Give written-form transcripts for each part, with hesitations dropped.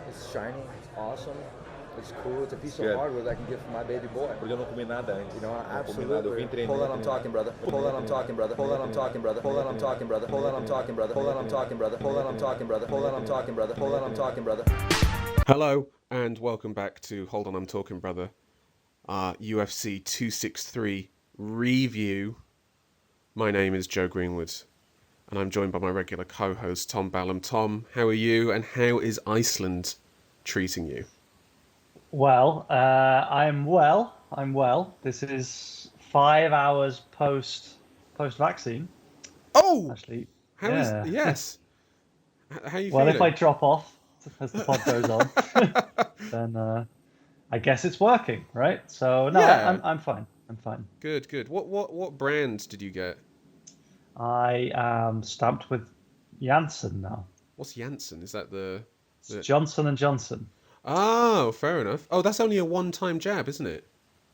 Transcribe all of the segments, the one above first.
It's shiny. It's awesome. It's cool. It's a piece of good. hardware that I can give for my baby boy. Porque eu não comi nada antes. You know, Não comi nada. Eu vim absolutely. treinar. Hold on, I'm talking, brother. Hold on, I'm talking, brother. Hold on, I'm talking, brother. Hold on, I'm talking, brother. Hold on, I'm talking, brother. Hold on, I'm talking, brother. Hold on, I'm talking, brother. Hold on, I'm talking, brother. Hold on, I'm talking, brother. Hello and welcome back to Hold On, I'm Talking, Brother. UFC 263 review. My name is Joe Greenwood, and I'm joined by my regular co-host Tom Ballum. Tom, how are you, and how is Iceland treating you? Well, I'm well. I'm well. This is 5 hours post vaccine. Oh, Actually, how is yes? How are you well, feeling? if I drop off as the pod goes on, then I guess it's working, right? So no, Yeah. I'm fine. I'm fine. Good. What brand did you get? I am stamped with Janssen now. What's Janssen? Is that the? It's Johnson and Johnson. Oh, fair enough. Oh, that's only a one-time jab, isn't it?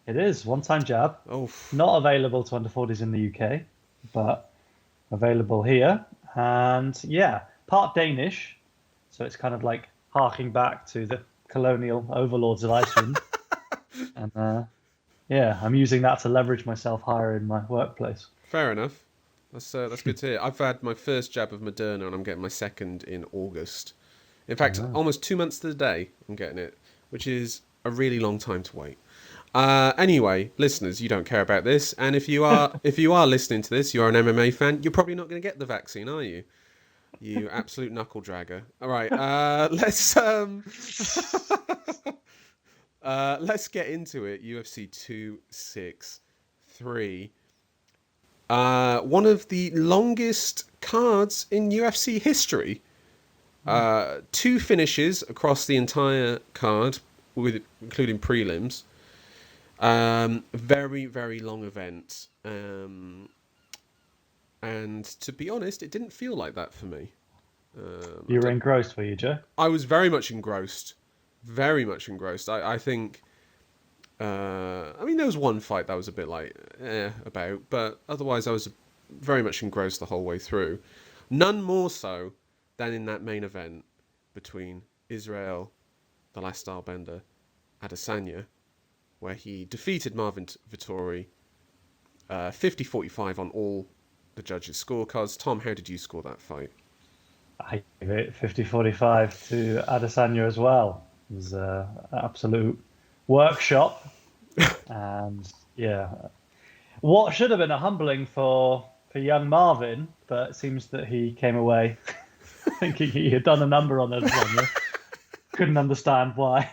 It is one-time jab. Oh, Not available to under 40s in the UK, but available here. And yeah, part Danish, so it's kind of like harking back to the colonial overlords of Iceland. And yeah, I'm using that to leverage myself higher in my workplace. fair enough. That's good to hear. I've had my first jab of Moderna, and I'm getting my second in August. In fact, almost 2 months to the day, I'm getting it, which is a really long time to wait. Anyway, listeners, you don't care about this, and if you are listening to this, you're an MMA fan. You're probably not going to get the vaccine, are you? You absolute knuckle dragger. All right, let's get into it. UFC 263. One of the longest cards in UFC history. 2 finishes across the entire card, including prelims. Very, very long event. And to be honest, it didn't feel like that for me. You were engrossed, were you, Joe? I was very much engrossed. Very much engrossed. I think... I mean, there was one fight that was a bit like, about, but otherwise I was very much engrossed the whole way through. None more so than in that main event between Israel, the last Stylebender, Adesanya, where he defeated Marvin Vettori 50-45 on all the judges' scorecards. Tom, how did you score that fight? I gave it 50-45 to Adesanya as well. It was an absolute workshop. And yeah, what should have been a humbling for young Marvin, but it seems that he came away thinking he had done a number on Adesanya. Couldn't understand why,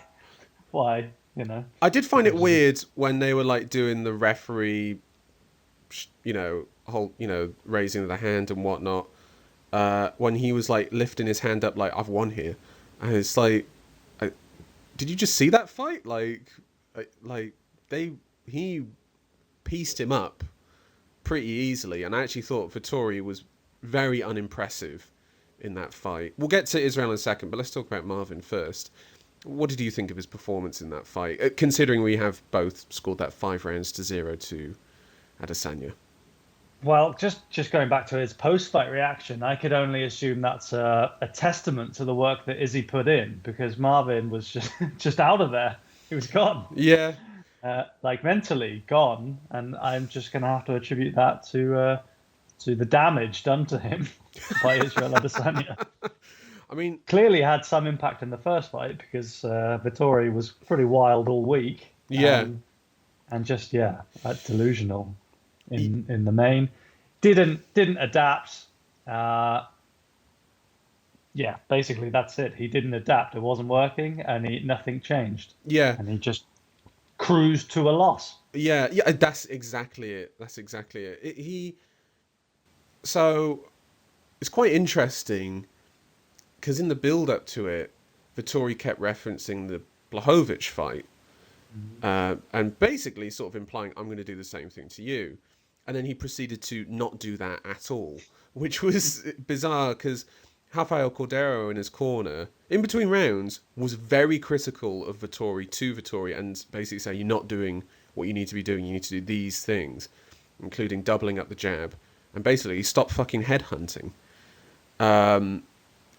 you know. I did find it weird when they were like doing the referee, raising the hand and whatnot. When he was like lifting his hand up, like, I've won here, and it's like, did you just see that fight? He pieced him up pretty easily, and I actually thought Vettori was very unimpressive in that fight. We'll get to Israel in a second, but let's talk about Marvin first. What did you think of his performance in that fight, considering we have both scored that 5-0 to Adesanya? Well, just going back to his post-fight reaction, I could only assume that's a testament to the work that Izzy put in, because Marvin was just out of there. He was gone. Yeah. Like mentally gone, and I'm just going to have to attribute that to the damage done to him by Israel Adesanya. I mean, clearly had some impact in the first fight because Vettori was pretty wild all week. Yeah, and just delusional in the main. Didn't adapt. Basically that's it. He didn't adapt. It wasn't working, and nothing changed. Yeah, and he just cruised to a loss. Yeah, that's exactly it. So it's quite interesting because in the build-up to it, Vettori kept referencing the Blachowicz fight, and basically sort of implying, I'm going to do the same thing to you. And then he proceeded to not do that at all, which was bizarre because Rafael Cordeiro in his corner, in between rounds, was very critical of Vettori and basically saying, you're not doing what you need to be doing. You need to do these things, including doubling up the jab. And basically, he stopped fucking headhunting. And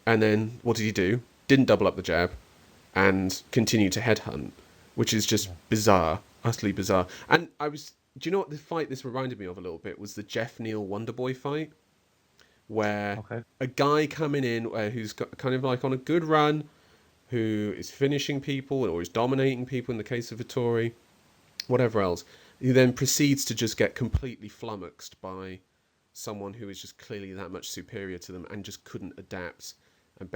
then, what did he do? Didn't double up the jab. and continue to headhunt, which is just bizarre, utterly bizarre. And do you know what the fight this reminded me of a little bit was the Jeff Neal Wonderboy fight, where Okay. a guy coming in who's got kind of like on a good run, who is finishing people or is dominating people in the case of Vettori, whatever else, he then proceeds to just get completely flummoxed by someone who is just clearly that much superior to them and just couldn't adapt and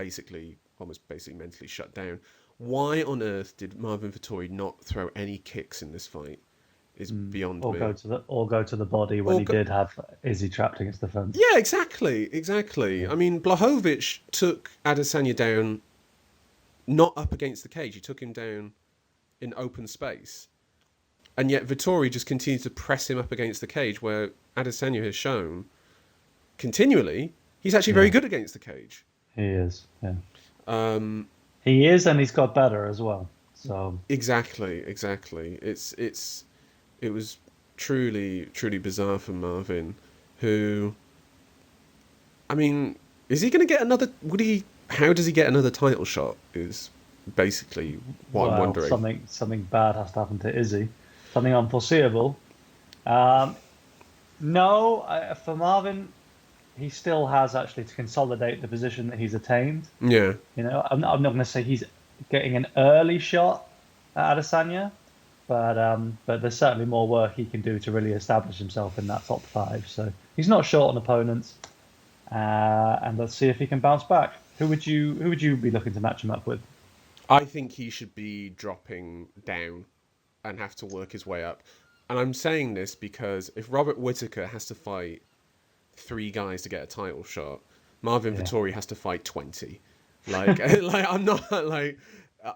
almost basically mentally shut down. Why on earth did Marvin Vettori not throw any kicks in this fight is beyond Or me. go to the body when he did have Izzy trapped against the fence. Yeah, exactly. I mean, Blachowicz took Adesanya down not up against the cage. He took him down in open space. And yet Vettori just continues to press him up against the cage, where Adesanya has shown continually he's actually very good against the cage. He is, yeah. He is, and he's got better as well. So exactly. It was truly bizarre for Marvin, who, I mean, is he going to get another? How does he get another title shot? Is basically what I'm wondering. Something bad has to happen to Izzy. Something unforeseeable. No, for Marvin, he still has actually to consolidate the position that he's attained. Yeah. You know, I'm not going to say he's getting an early shot at Adesanya, but there's certainly more work he can do to really establish himself in that top 5. So he's not short on opponents, and let's see if he can bounce back. Who would you be looking to match him up with? I think he should be dropping down and have to work his way up. And I'm saying this because if Robert Whittaker has to fight 3 guys to get a title shot, Marvin Vettori has to fight 20. Like, I'm not like.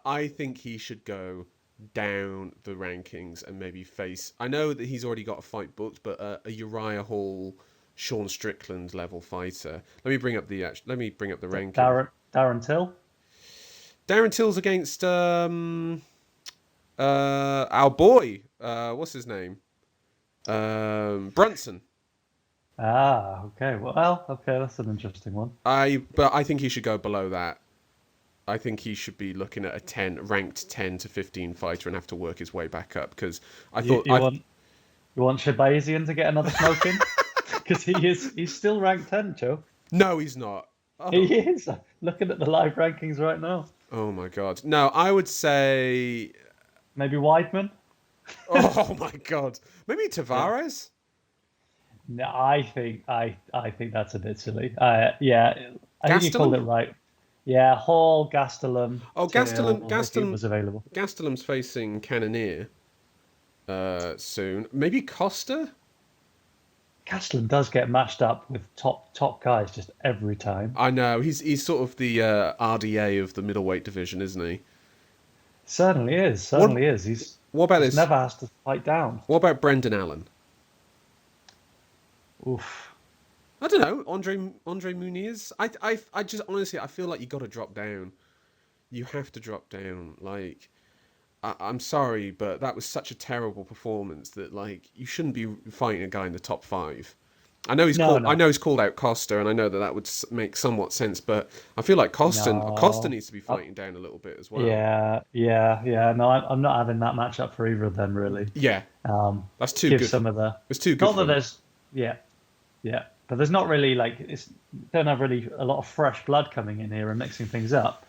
I think he should go down the rankings and maybe face. I know that he's already got a fight booked, but a Uriah Hall, Sean Strickland level fighter. Let me bring up the ranking. Darren Till. Darren Till's against our boy. What's his name? Brunson. Okay. Well, okay, that's an interesting one. But I think he should go below that. I think he should be looking at a ranked 10 to 15 fighter and have to work his way back up, because I thought you want Shabazian to get another smoke in, because he's still ranked 10, Joe. No, he's not. Oh. He is. Looking at the live rankings right now. Oh my god. No, I would say maybe Weidman. Oh my god. Maybe Tavares. No, I think that's a bit silly. Yeah, I think you called it right. Yeah, Hall, Gastelum. Oh, Gastelum was available. Gastelum's facing Cannonier soon. Maybe Costa. Gastelum does get matched up with top guys just every time. I know he's sort of the RDA of the middleweight division, isn't he? Certainly is. He's never has to fight down. What about Brendan Allen? Oof. I don't know. Andre Muniz. I just honestly I feel like you got to drop down. You have to drop down. Like, I'm sorry, but that was such a terrible performance that like you shouldn't be fighting a guy in the top 5. I know he's called out Costa, and I know that would make somewhat sense, but I feel like Costa needs to be fighting down a little bit as well. Yeah. No, I'm not having that matchup for either of them, really. Yeah. That's too give good. Some of the. It's too good. Not that there's. Yeah, but there's not really don't have really a lot of fresh blood coming in here and mixing things up.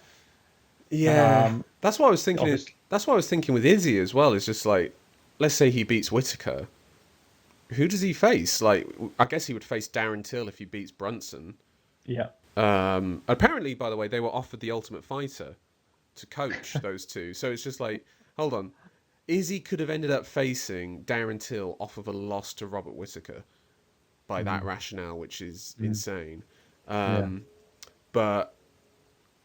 Yeah, that's what I was thinking. That's what I was thinking with Izzy as well. It's just like, let's say he beats Whittaker. Who does he face? Like, I guess he would face Darren Till if he beats Brunson. Yeah. Apparently, by the way, they were offered the Ultimate Fighter to coach those two. So it's just like, hold on. Izzy could have ended up facing Darren Till off of a loss to Robert Whittaker by that rationale, which is insane. But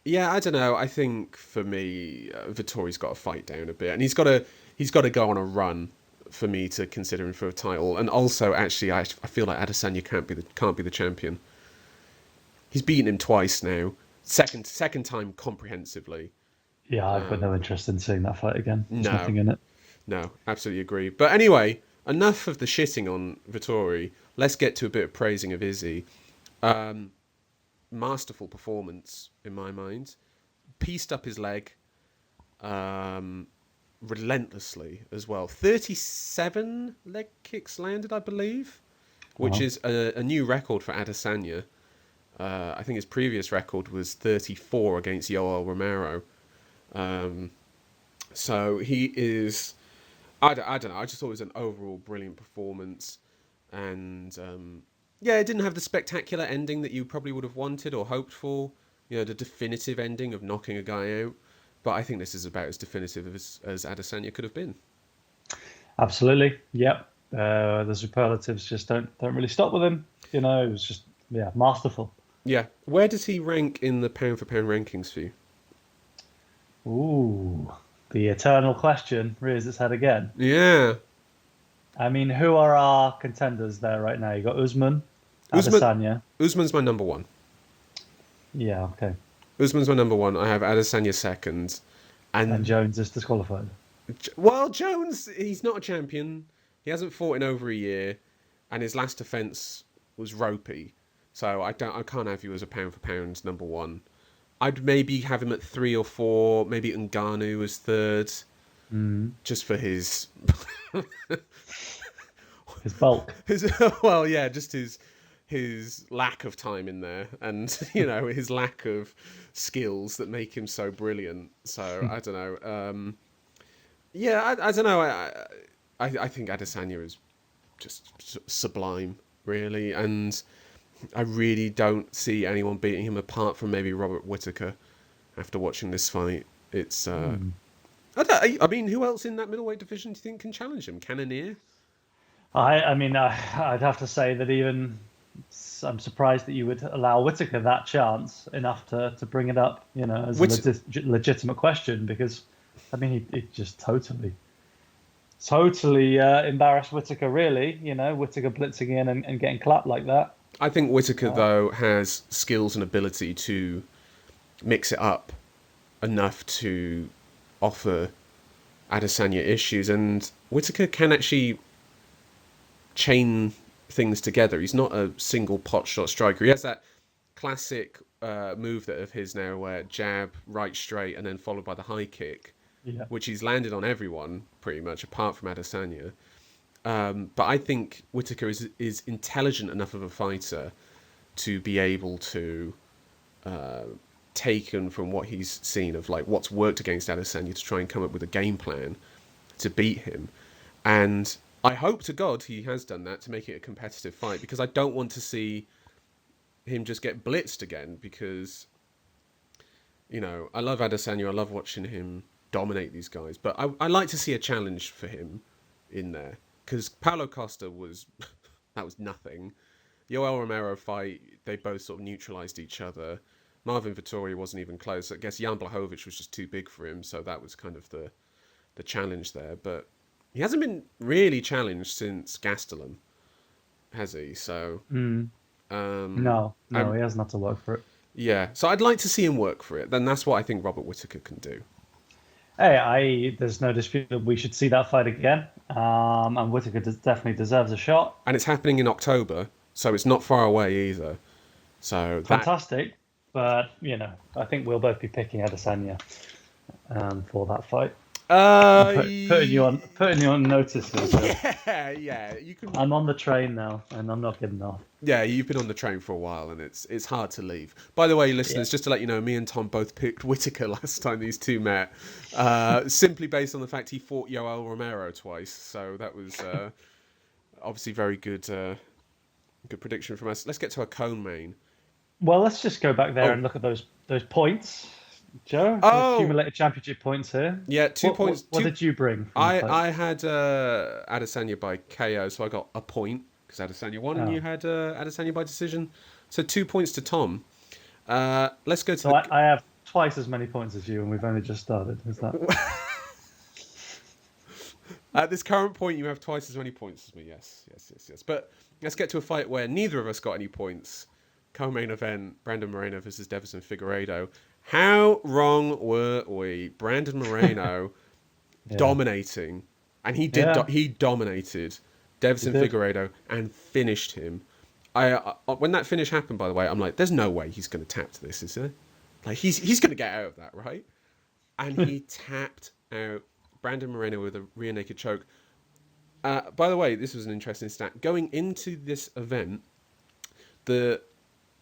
yeah, I don't know. I think for me, Vettori's got to fight down a bit, and he's got to go on a run for me to consider him for a title. And also, actually, I feel like Adesanya can't be the champion. He's beaten him twice now, second time comprehensively. Yeah, I've got no interest in seeing that fight again. There's nothing in it. No, absolutely agree. But anyway, enough of the shitting on Vettori. Let's get to a bit of praising of Izzy. Masterful performance, in my mind. Pieced up his leg. relentlessly as well. 37 leg kicks landed, I believe, which Wow. is a new record for Adesanya. I think his previous record was 34 against Yoel Romero. So he is. I don't know. I just thought it was an overall brilliant performance, and yeah, it didn't have the spectacular ending that you probably would have wanted or hoped for. You know, the definitive ending of knocking a guy out. But I think this is about as definitive as Adesanya could have been. Absolutely. Yep. The superlatives just don't really stop with him. You know, it was just masterful. Yeah. Where does he rank in the pound for pound rankings for you? Ooh, the eternal question rears its head again. Yeah. I mean, who are our contenders there right now? You got Usman, Usman, Adesanya. Usman's my number one. Yeah, okay. Usman's my number one. I have Adesanya second. And Jones is disqualified. Well, Jones, he's not a champion. He hasn't fought in over a year, and his last defense was ropey. So I can't have you as a pound for pound number one. I'd maybe have him at 3 or 4. Maybe Ngannou as third, just for his His bulk. well, yeah, just his lack of time in there, and his lack of skills that make him so brilliant. So I don't know. Yeah, I don't know. I think Adesanya is just sublime, really, and I really don't see anyone beating him apart from maybe Robert Whittaker. After watching this fight, it's I mean, who else in that middleweight division do you think can challenge him? Cannonier? I mean, I'd have to say that even I'm surprised that you would allow Whittaker that chance enough to bring it up, as a legitimate question, because I mean, he just totally embarrassed Whittaker, really. Whittaker blitzing in and getting clapped like that. I think Whittaker, though, has skills and ability to mix it up enough to offer Adesanya issues, and Whittaker can actually chain things together. He's not a single pot shot striker. He has that classic move of his now, where jab, right straight, and then followed by the high kick, which he's landed on everyone pretty much, apart from Adesanya. But I think Whittaker is intelligent enough of a fighter to be able to taken from what he's seen of like what's worked against Adesanya to try and come up with a game plan to beat him. And I hope to God he has done that to make it a competitive fight, because I don't want to see him just get blitzed again, because I love Adesanya, I love watching him dominate these guys, but I like to see a challenge for him in there, because Paulo Costa that was nothing. Yoel Romero fight, they both sort of neutralized each other. Marvin Vettori wasn't even close. I guess Jan Blachowicz was just too big for him, so that was kind of the challenge there. But he hasn't been really challenged since Gastelum, has he? So no, he hasn't had to work for it. Yeah, so I'd like to see him work for it. Then that's what I think Robert Whittaker can do. Hey, there's no dispute that we should see that fight again. And Whittaker definitely deserves a shot. And it's happening in October, so it's not far away either. So fantastic. But, I think we'll both be picking Adesanya for that fight. Putting you on notice. Yeah. You can. I'm on the train now, and I'm not getting off. Yeah, you've been on the train for a while, and it's hard to leave. By the way, listeners, just to let you know, me and Tom both picked Whittaker last time these two met, simply based on the fact he fought Yoel Romero twice. So that was obviously very good prediction from us. Let's get to a co-main. Well, let's just go back there and look at those points, Joe. Accumulated championship points here. Yeah, 2 points. What did you bring? I had Adesanya by KO, so I got a point because Adesanya won, and you had Adesanya by decision. So 2 points to Tom. Let's go to. I have twice as many points as you, and we've only just started. Is that? At this current point, you have twice as many points as me. Yes. But let's get to a fight where neither of us got any points. Co-main event: Brandon Moreno versus Deiveson Figueiredo. How wrong were we? Brandon Moreno dominating, and he did. He dominated Deiveson Figueiredo and finished him. When that finish happened, by the way, I'm like, "There's no way he's going to tap to this, is there? Like he's going to get out of that, right?" and he tapped out Brandon Moreno with a rear naked choke. By the way, this was an interesting stat. Going into this event, the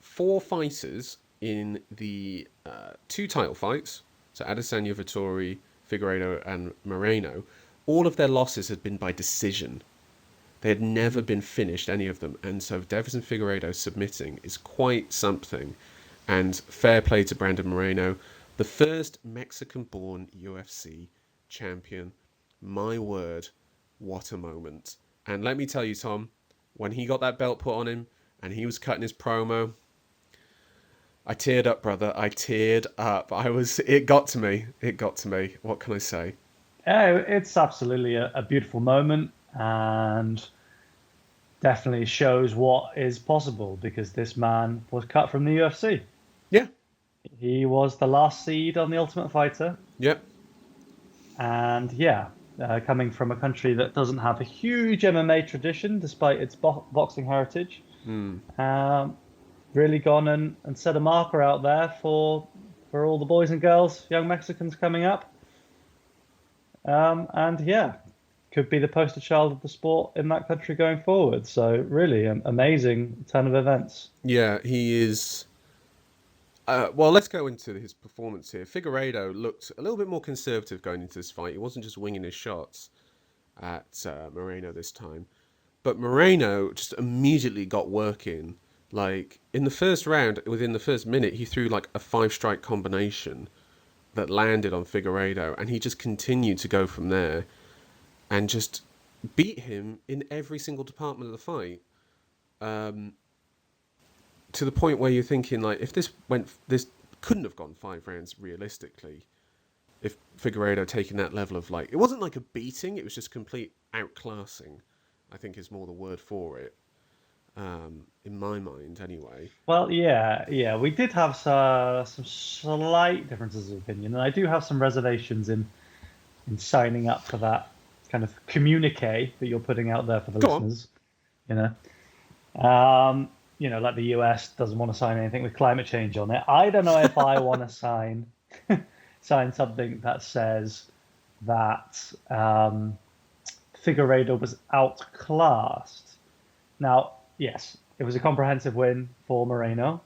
4 fighters in the 2 title fights, so Adesanya, Vettori, Figueiredo, and Moreno, all of their losses had been by decision. They had never been finished, any of them. And so Davison Figueiredo submitting is quite something. And fair play to Brandon Moreno, the first Mexican-born UFC champion. My word, what a moment. And let me tell you, Tom, when he got that belt put on him and he was cutting his promo, I teared up, brother. I teared up. It got to me. It got to me. What can I say? It's absolutely a beautiful moment, and definitely shows what is possible, because this man was cut from the UFC. Yeah. He was the last seed on the Ultimate Fighter. Yep. And coming from a country that doesn't have a huge MMA tradition, despite its boxing heritage, really gone and set a marker out there for all the boys and girls, young Mexicans coming up. Could be the poster child of the sport in that country going forward. So really an amazing turn of events. Yeah, he is. Well, let's go into his performance here. Figueiredo looked a little bit more conservative going into this fight. He wasn't just winging his shots at Moreno this time. But Moreno just immediately got working. Like, in the first round, within the first minute, he threw like a 5-strike combination that landed on Figueiredo, and he just continued to go from there and just beat him in every single department of the fight. To the point where you're thinking, like, if this couldn't have gone 5 rounds realistically. If Figueiredo taking that level of, like, it wasn't like a beating, it was just complete outclassing, I think is more the word for it. In my mind, anyway. Well, yeah, we did have some slight differences of opinion, and I do have some reservations in signing up for that kind of communique that you're putting out there for the listeners. Like the US doesn't want to sign anything with climate change on it. I don't know if I want to sign something that says that Figueiredo was outclassed. Now, yes, it was a comprehensive win for Moreno.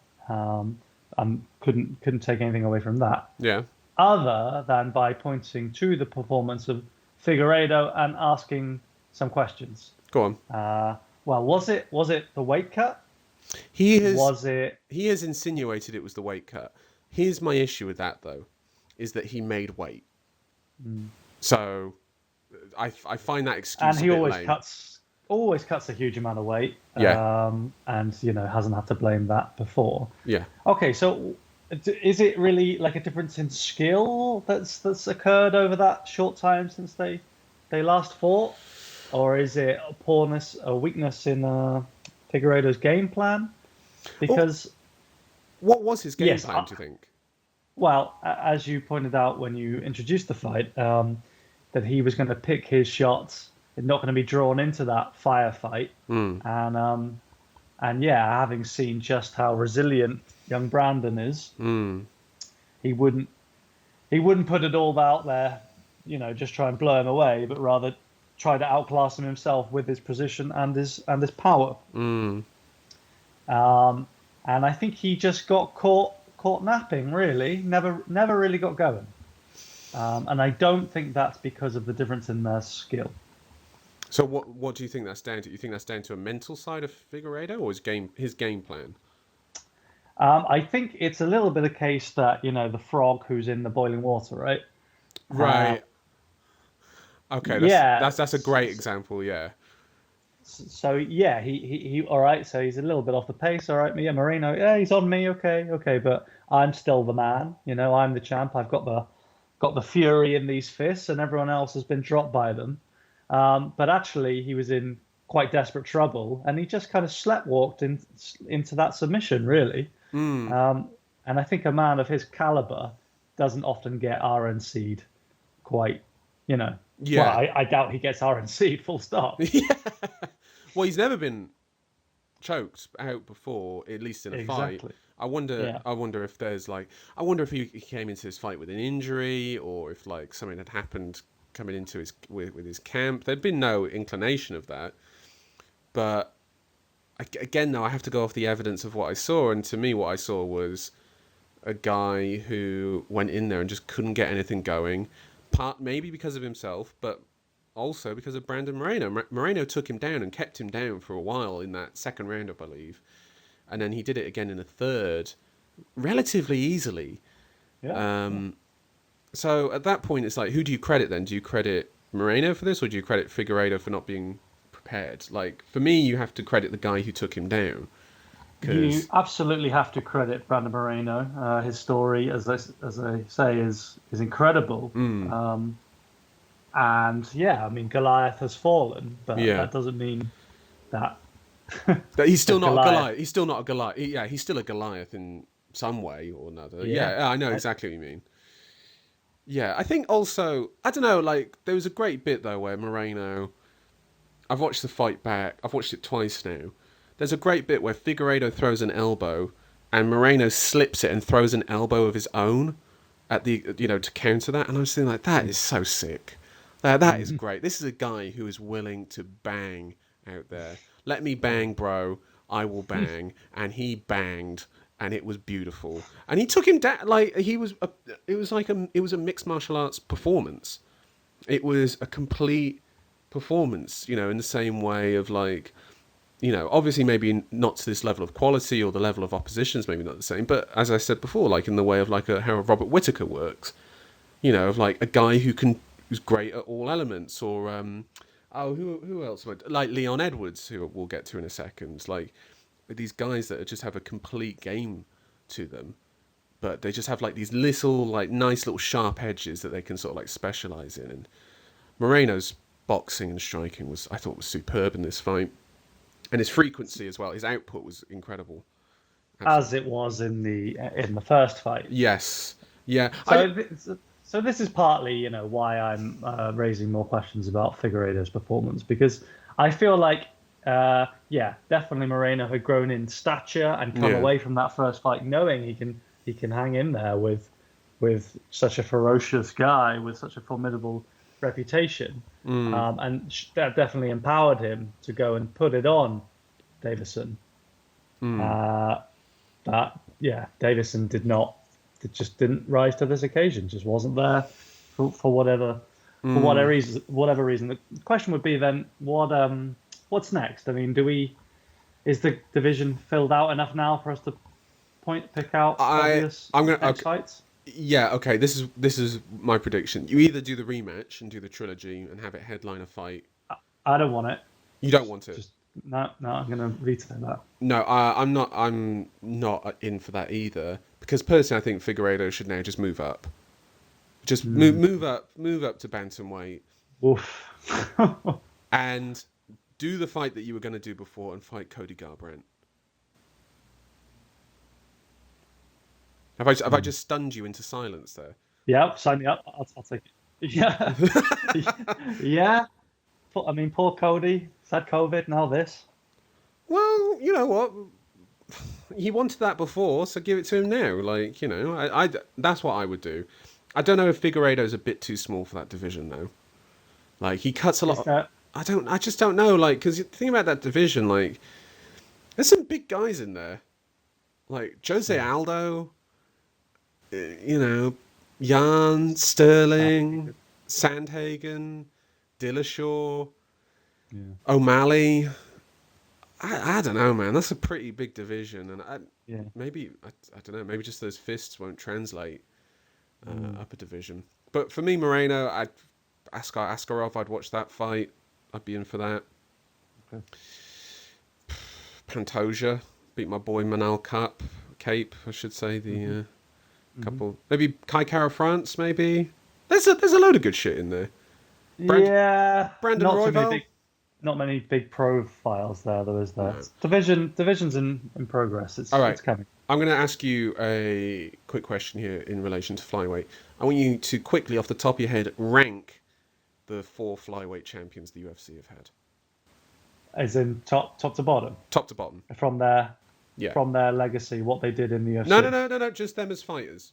Couldn't take anything away from that. Yeah. Other than by pointing to the performance of Figueiredo and asking some questions. Go on. Well, was it the weight cut? He has insinuated it was the weight cut. Here's my issue with that, though, is that he made weight. So I find that excuse and he a bit always lame. always cuts a huge amount of weight. Yeah. And hasn't had to blame that before. Yeah. Okay, so is it really like a difference in skill that's occurred over that short time since they last fought, or is it a weakness in Figueiredo's game plan? Because what was his game plan, do you think? Well, as you pointed out when you introduced the fight, that he was going to pick his shots and not going to be drawn into that firefight. And having seen just how resilient young Brandon is, he wouldn't put it all out there, just try and blow him away, but rather try to outclass him himself with his position and his power. And I think he just got caught napping. Really, never really got going. And I don't think that's because of the difference in their skill. So what do you think that's down to? You think that's down to a mental side of Figueiredo or his game plan? I think it's a little bit a case that, the frog who's in the boiling water, right? Right. Okay. That's a great example. Yeah. So he all right. So he's a little bit off the pace. All right, Moreno. Yeah, he's on me. Okay, but I'm still the man. I'm the champ. I've got the fury in these fists, and everyone else has been dropped by them. But actually, he was in quite desperate trouble, and he just kind of sleptwalked into that submission, really. And I think a man of his caliber doesn't often get RNC'd quite, Yeah. Well, I doubt he gets RNC'd, full stop. Yeah. Well, he's never been choked out before, at least in a fight. I wonder. Yeah. I wonder if there's like. I wonder if he came into this fight with an injury, or if like something had happened coming into his with his camp. There'd been no inclination of that. But again, though, I have to go off the evidence of what I saw, and to me, what I saw was a guy who went in there and just couldn't get anything going. Part maybe because of himself, but also because of Brandon Moreno. Moreno took him down and kept him down for a while in that second round, I believe, and then he did it again in the third, relatively easily. Yeah. So at that point, it's like, who do you credit then? Do you credit Moreno for this, or do you credit Figueiredo for not being prepared? Like, for me, you have to credit the guy who took him down. You 'Cause, absolutely have to credit Brandon Moreno. His story, as I say, is incredible. And yeah, I mean, Goliath has fallen, but yeah. that doesn't mean that But he's still that not a Goliath. Goliath. He's still not a Goliath. Yeah, he's still a Goliath in some way or another. Yeah. Yeah, I know exactly what you mean. Yeah, I think also, I don't know, like, there was a great bit, though, where Moreno... I've watched the fight back. I've watched it twice now. There's a great bit where Figueiredo throws an elbow, and Moreno slips it and throws an elbow of his own at the, to counter that. And I was thinking, like, that is so sick. That is great. This is a guy who is willing to bang out there. Let me bang, bro. I will bang. And he banged, and it was beautiful. And he took him down like it was a mixed martial arts performance. It was a complete performance, in the same way of like, obviously maybe not to this level of quality, or the level of opposition's maybe not the same, but as I said before, like in the way of like how Robert Whittaker works, of like a guy who's great at all elements, or who else would, like Leon Edwards, who we'll get to in a second, like these guys that just have a complete game to them, but they just have like these little like nice little sharp edges that they can sort of like specialize in. And Moreno's boxing and striking I thought was superb in this fight, and his frequency as well. His output was incredible. Absolutely. As it was in the first fight. Yes, yeah. So this is partly, why I'm raising more questions about Figueiredo's performance, because I feel like, definitely Moreno had grown in stature and come away from that first fight knowing he can hang in there with such a ferocious guy with such a formidable reputation, and that definitely empowered him to go and put it on Davison. But Davison just didn't rise to this occasion. Just wasn't there for whatever reason. The question would be then, what's next? I mean, is the division filled out enough now for us to pick out obvious next fights? Yeah, okay. This is my prediction. You either do the rematch and do the trilogy and have it headline a fight. I don't want it. You don't want it. No, I'm going to veto that. No, I'm not. I'm not in for that either. Because personally, I think Figueiredo should now just move up. Just move up to bantamweight. Oof. And do the fight that you were going to do before and fight Cody Garbrandt. Have I just stunned you into silence there? Yeah, sign me up. I'll take it. Yeah. Yeah. I mean, poor Cody. He's had COVID, now this. Well, you know what? He wanted that before, so give it to him now. Like, I that's what I would do. I don't know if Figueiredo's a bit too small for that division, though. Like, he cuts a lot. I just don't know. Like, because think about that division. Like, there's some big guys in there. Like Jose Aldo. Jan, Sterling, Sandhagen, Dillashaw, O'Malley. I don't know, man. That's a pretty big division, and maybe I don't know. Maybe just those fists won't translate up a division. But for me, Moreno, Askarov, I'd watch that fight. I'd be in for that. Okay. Pantoja beat my boy Manal Cape, I should say. The couple, maybe Kai Kara France, maybe. There's a load of good shit in there. Brandon Royval. Not many big profiles there, though, is there? No. Division's in progress. It's coming. I'm going to ask you a quick question here in relation to flyweight. I want you to quickly, off the top of your head, rank the 4 flyweight champions the UFC have had. As in top to bottom? Top to bottom. From their Yeah. from their legacy, what they did in the UFC. No. Just them as fighters.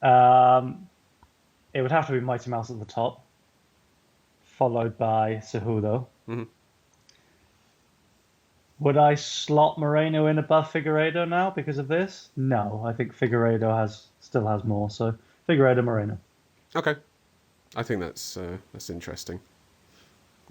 It would have to be Mighty Mouse at the top, followed by Cejudo. Mm-hmm. Would I slot Moreno in above Figueiredo now because of this? No, I think Figueiredo still has more. So Figueiredo, Moreno. Okay, I think that's interesting.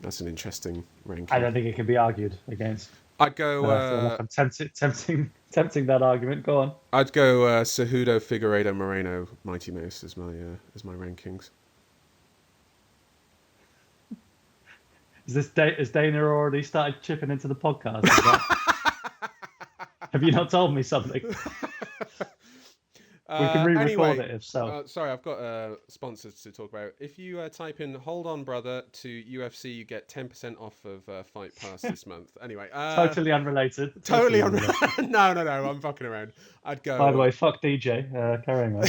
That's an interesting ranking. I don't think it can be argued against. I'd go. I'm tempting that argument. Go on. I'd go Cejudo, Figueiredo, Moreno, Mighty Mouse as my rankings. Has Dana already started chipping into the podcast? Have you not told me something? We can re-record anyway, it if so. Sorry, I've got sponsors to talk about. If you type in "Hold on, brother" to UFC, you get 10% off of Fight Pass this month. Anyway, totally unrelated. Totally unrelated. No, I'm fucking around. I'd go. By the way, fuck DJ. Carrying on.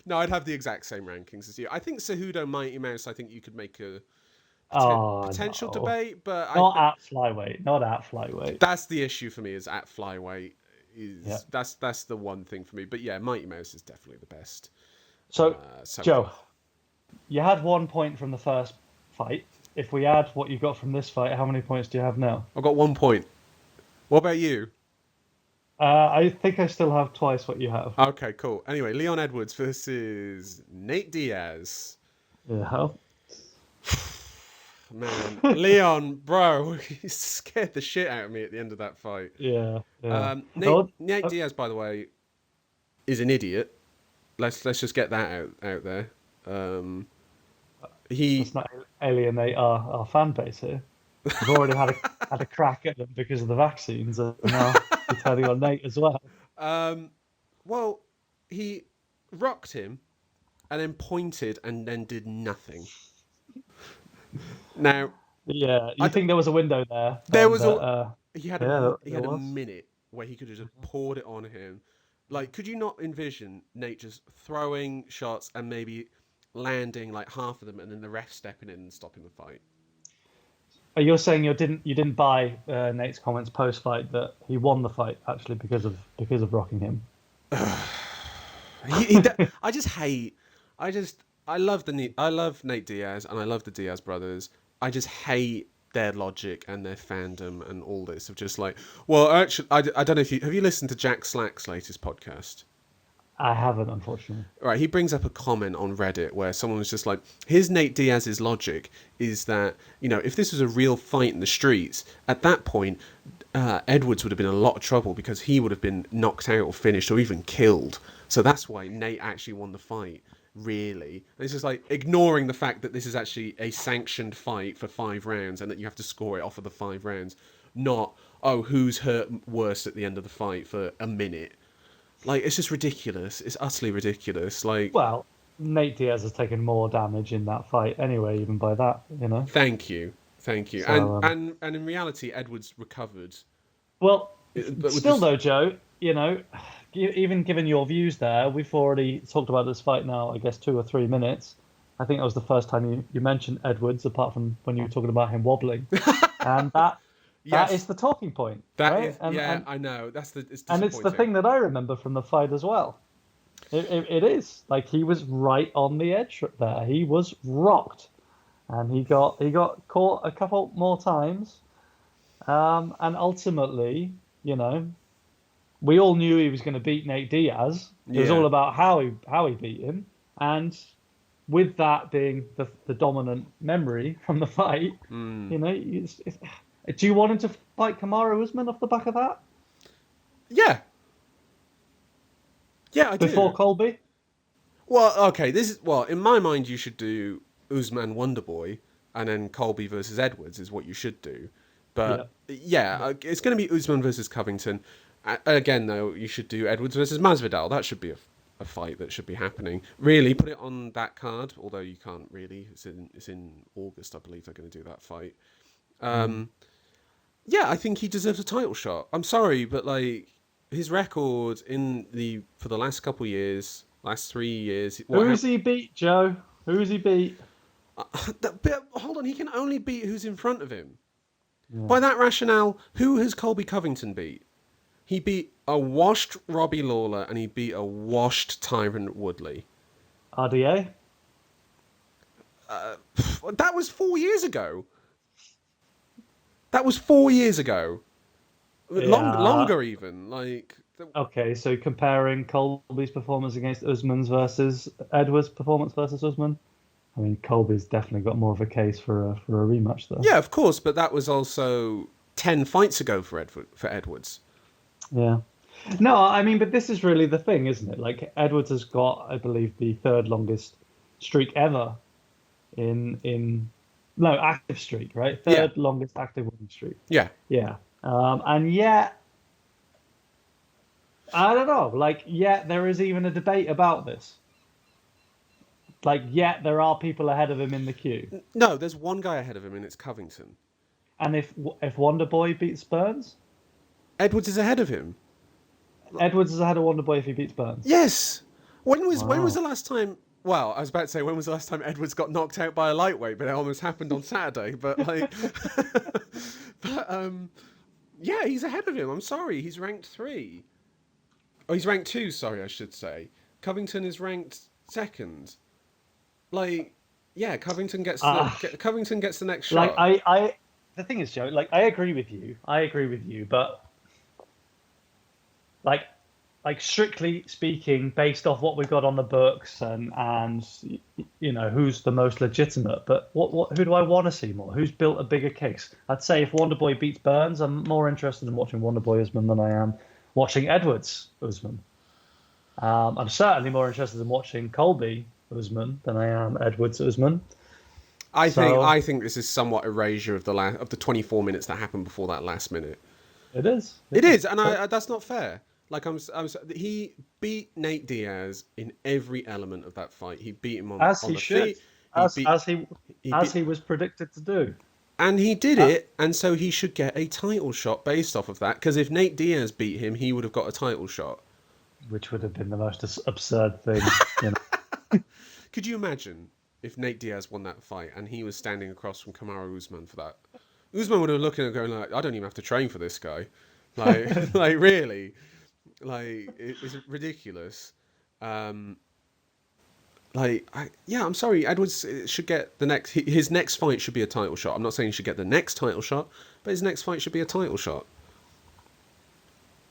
No, I'd have the exact same rankings as you. I think Cejudo, Mighty Mouse. I think you could make a potential debate, but not at flyweight. That's the issue for me. Is at flyweight. That's the one thing for me. But yeah, Mighty Mouse is definitely the best. So Joe, you had 1 point from the first fight. If we add what you got from this fight, how many points do you have now? I've got 1 point. What about you? I think I still have twice what you have. Okay, cool. Anyway, Leon Edwards versus Nate Diaz. Yeah. Man, Leon, bro, he scared the shit out of me at the end of that fight. Yeah. Nate Diaz, by the way, is an idiot. Let's just get that out there. Let's not alienate our fan base here. We've already had a crack at them because of the vaccines, and now you're turning on Nate as well. Well, he rocked him, and then pointed, and then did nothing. Now, yeah, you think there was a window there? There was he had a was. minute where he could have just poured it on him. Like, could you not envision Nate just throwing shots and maybe landing like half of them, and then the ref stepping in and stopping the fight? You're saying you didn't buy Nate's comments post fight that he won the fight actually because of rocking him. I love Nate Diaz and I love the Diaz brothers. I just hate their logic and their fandom and all this of just like, well, actually, I don't know if have you listened to Jack Slack's latest podcast? I haven't, unfortunately. Right, he brings up a comment on Reddit where someone was just like, here's Nate Diaz's logic is that, if this was a real fight in the streets, at that point, Edwards would have been in a lot of trouble because he would have been knocked out or finished or even killed. So that's why Nate actually won the fight, really. And it's just like ignoring the fact that this is actually a sanctioned fight for 5 rounds and that you have to score it off of the 5 rounds, not, who's hurt worse at the end of the fight for a minute. Like, it's just ridiculous. It's utterly ridiculous. Like, well, Nate Diaz has taken more damage in that fight anyway, even by that, Thank you. So, and in reality, Edwards recovered. Well, still though, Joe, even given your views there, we've already talked about this fight now, I guess 2 or 3 minutes. I think that was the first time you mentioned Edwards, apart from when you were talking about him wobbling, and that. Yes. That is the talking point. Right? I know. It's and it's the thing that I remember from the fight as well. It is. Like, he was right on the edge there. He was rocked. And he got caught a couple more times. And ultimately, we all knew he was going to beat Nate Diaz. It was all about how he beat him. And with that being the dominant memory from the fight, do you want him to fight Kamaru Usman off the back of that? Yeah. Yeah, I do. Before Colby? Well, okay, in my mind, you should do Usman Wonderboy, and then Colby versus Edwards is what you should do. But, it's going to be Usman versus Covington. Again, though, you should do Edwards versus Masvidal. That should be a fight that should be happening. Really, put it on that card, although you can't really. It's in August, I believe they're going to do that fight. Yeah, I think he deserves a title shot. I'm sorry, but like his record for the last couple of years, last 3 years. Who's he beat, Joe? Who's he beat? Hold on, he can only beat who's in front of him. Yeah. By that rationale, who has Colby Covington beat? He beat a washed Robbie Lawler and he beat a washed Tyron Woodley. RDA? That was 4 years ago. That was 4 years ago. Yeah. Longer even. Like, Okay, so comparing Colby's performance against Usman's versus Edwards' performance versus Usman. I mean, Colby's definitely got more of a case for a rematch, though. yeah, of course, but that was also 10 fights ago for Edwards. Yeah. No, I mean, but this is really the thing, isn't it? Like Edwards has got, I believe, the third longest streak ever in no active streak, right? Yeah. Third longest active winning streak. Yeah. Yeah. And yet, I don't know. Like, yet there is even a debate about this. Like, yet there are people ahead of him in the queue. No, there's one guy ahead of him, and it's Covington. And if Wonder Boy beats Burns, Edwards is ahead of him. Edwards is ahead of Wonder Boy if he beats Burns. Yes. When was Wow. the last time? Well, I was about to say when was the last time Edwards got knocked out by a lightweight, but it almost happened on Saturday. But like, yeah, he's ahead of him. I'm sorry, he's ranked 3. Oh, he's ranked 2. Sorry, I should say. Covington is ranked 2nd. Like, yeah, Covington gets Covington gets the next shot. Like the thing is, Joe, like I agree with you, but like strictly speaking, based off what we've got on the books and you know who's the most legitimate, but who do I want to see more? Who's built a bigger case? I'd say if Wonderboy beats Burns, I'm more interested in watching Wonderboy Usman than I am watching Edwards Usman. I'm certainly more interested in watching Colby Usman than I am Edwards Usman. I think this is somewhat erasure of the 24 minutes that happened before that last minute. It is. It is, and that's not fair. Like he beat Nate Diaz in every element of that fight. He beat him on the feet. As he was predicted to do. And he did it, and so he should get a title shot based off of that. Because if Nate Diaz beat him, he would have got a title shot. Which would have been the most absurd thing. You know? Could you imagine if Nate Diaz won that fight and he was standing across from Kamaru Usman for that? Usman would have looked at him going like, I don't even have to train for this guy. Like, like really? Like, it's ridiculous. I'm sorry. Edwards should get his next fight should be a title shot. I'm not saying he should get the next title shot, but his next fight should be a title shot.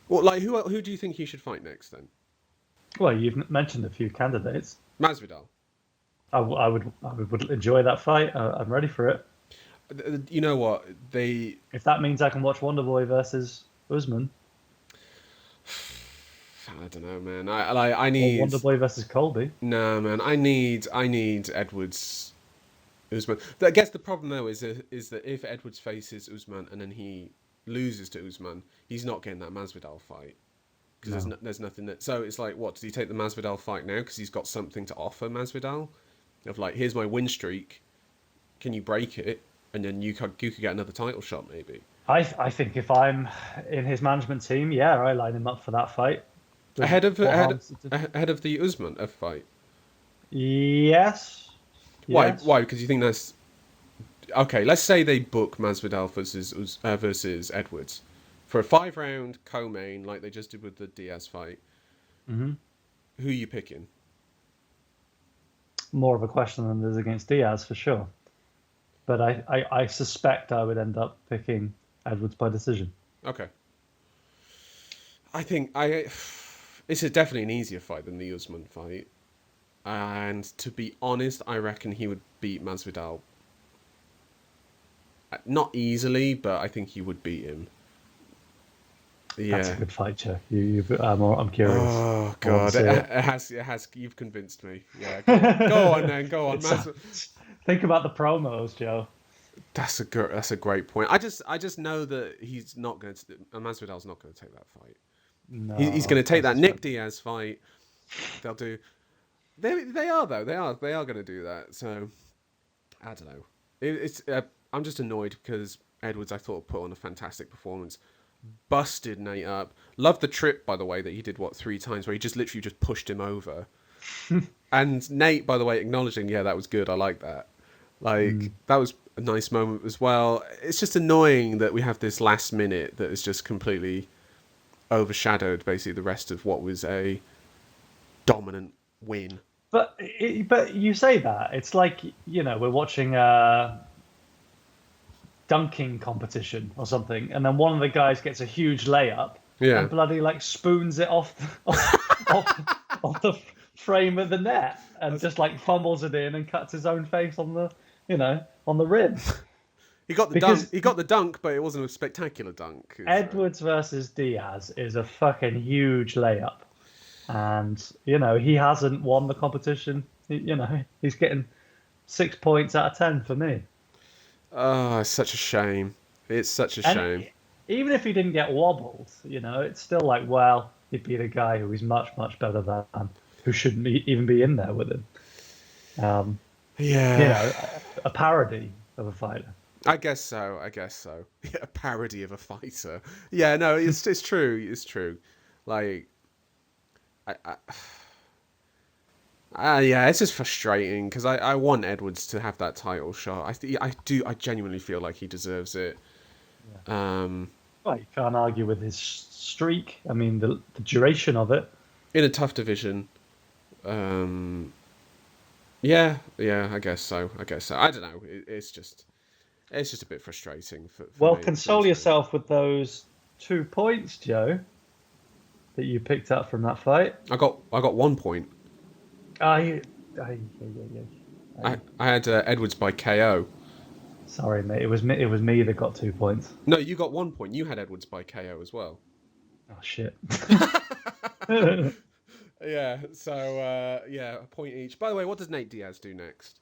Well, like, who do you think he should fight next then? Well, you've mentioned a few candidates. Masvidal. I would enjoy that fight. I'm ready for it. You know what? If that means I can watch Wonderboy versus Usman. I don't know, man. I need Wonderboy versus Colby. No, man. I need Edwards Usman. I guess the problem though is that if Edwards faces Usman and then he loses to Usman, he's not getting that Masvidal fight because there's nothing that. So it's like, what does he take the Masvidal fight now because he's got something to offer Masvidal? Of like, here's my win streak. Can you break it? And then you could get another title shot maybe. I think if I'm in his management team, yeah, I line him up for that fight. Ahead of the Usman fight. Yes. Why? Why? Because you think that's okay. Let's say they book Masvidal versus Edwards for a 5-round co-main like they just did with the Diaz fight. Mm-hmm. Who are you picking? More of a question than there's against Diaz for sure. But I suspect I would end up picking Edwards by decision. Okay. I think it's definitely an easier fight than the Usman fight. And to be honest, I reckon he would beat Masvidal. Not easily, but I think he would beat him. Yeah. That's a good fight, Joe. I'm curious. Oh god, it has. You've convinced me. Yeah, go on then. Go on. Think about the promos, Joe. That's a great point. I just know that he's not going to. Masvidal's not going to take that fight. No, he's going to take that Nick Diaz fight. They'll do. They are though. They are going to do that. So I don't know. I'm just annoyed because Edwards, I thought, put on a fantastic performance. Busted Nate up. Loved the trip, by the way, that he did 3 times where he just literally just pushed him over. And Nate, by the way, acknowledging, yeah, that was good. I like that. Like that was a nice moment as well. It's just annoying that we have this last minute that is just completely overshadowed basically the rest of what was a dominant win. But you say that it's like we're watching dunking competition or something, and then one of the guys gets a huge layup Yeah. and bloody like spoons it off the frame of the net and just like fumbles it in and cuts his own face on the on the rim. He got the dunk. He got the dunk, but it wasn't a spectacular dunk. Edwards versus Diaz is a fucking huge layup, and he hasn't won the competition. He's getting 6 points out of 10 for me. Oh, it's such a shame. It's such a shame. Even if he didn't get wobbled, it's still like, well, he'd beat a guy who is much, much better than, who shouldn't even be in there with him. A parody of a fighter. I guess so. Yeah, a parody of a fighter. Yeah, no, it's true. It's true. Like, yeah, it's just frustrating because I want Edwards to have that title shot. I genuinely feel like he deserves it. Yeah. Well, you can't argue with his streak. I mean, the duration of it. In a tough division. Yeah, I guess so. I don't know. It's just a bit frustrating for well, me, console yourself with those 2 points, Joe, that you picked up from that fight. I got 1 point. I had Edwards by KO. Sorry, mate. It was me that got 2 points. No, you got 1 point. You had Edwards by KO as well. Oh shit. Yeah. So a point each. By the way, what does Nate Diaz do next?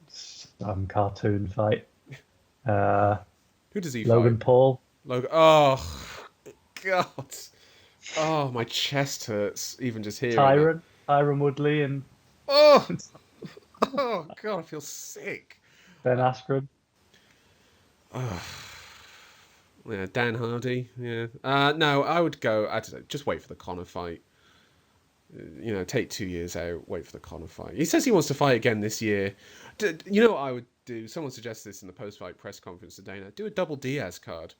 Some cartoon fight. Who does he Logan fight? Paul. Logan. Oh God. Oh, my chest hurts even just hearing Tyron Woodley and oh God, I feel sick. Ben Askren. Yeah, Dan Hardy. Yeah. No, I would go. I don't know. Just wait for the Conor fight. Take 2 years out. Wait for the Conor fight. He says he wants to fight again this year. You know what I would do? Someone suggested this in the post-fight press conference today. Now, do a double Diaz card.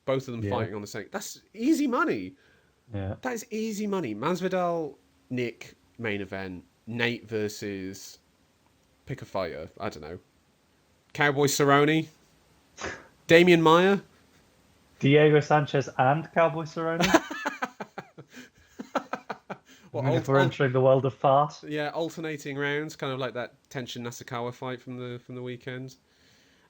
Both of them fighting on the same. That's easy money. Yeah. That is easy money. Masvidal, Nick, main event. Nate versus. Pick a fighter. I don't know. Cowboy Cerrone. Damian Maia. Diego Sanchez and Cowboy Cerrone. If we're entering the world of farce. Yeah, alternating rounds, kind of like that Tenshin Nasukawa fight from the weekend.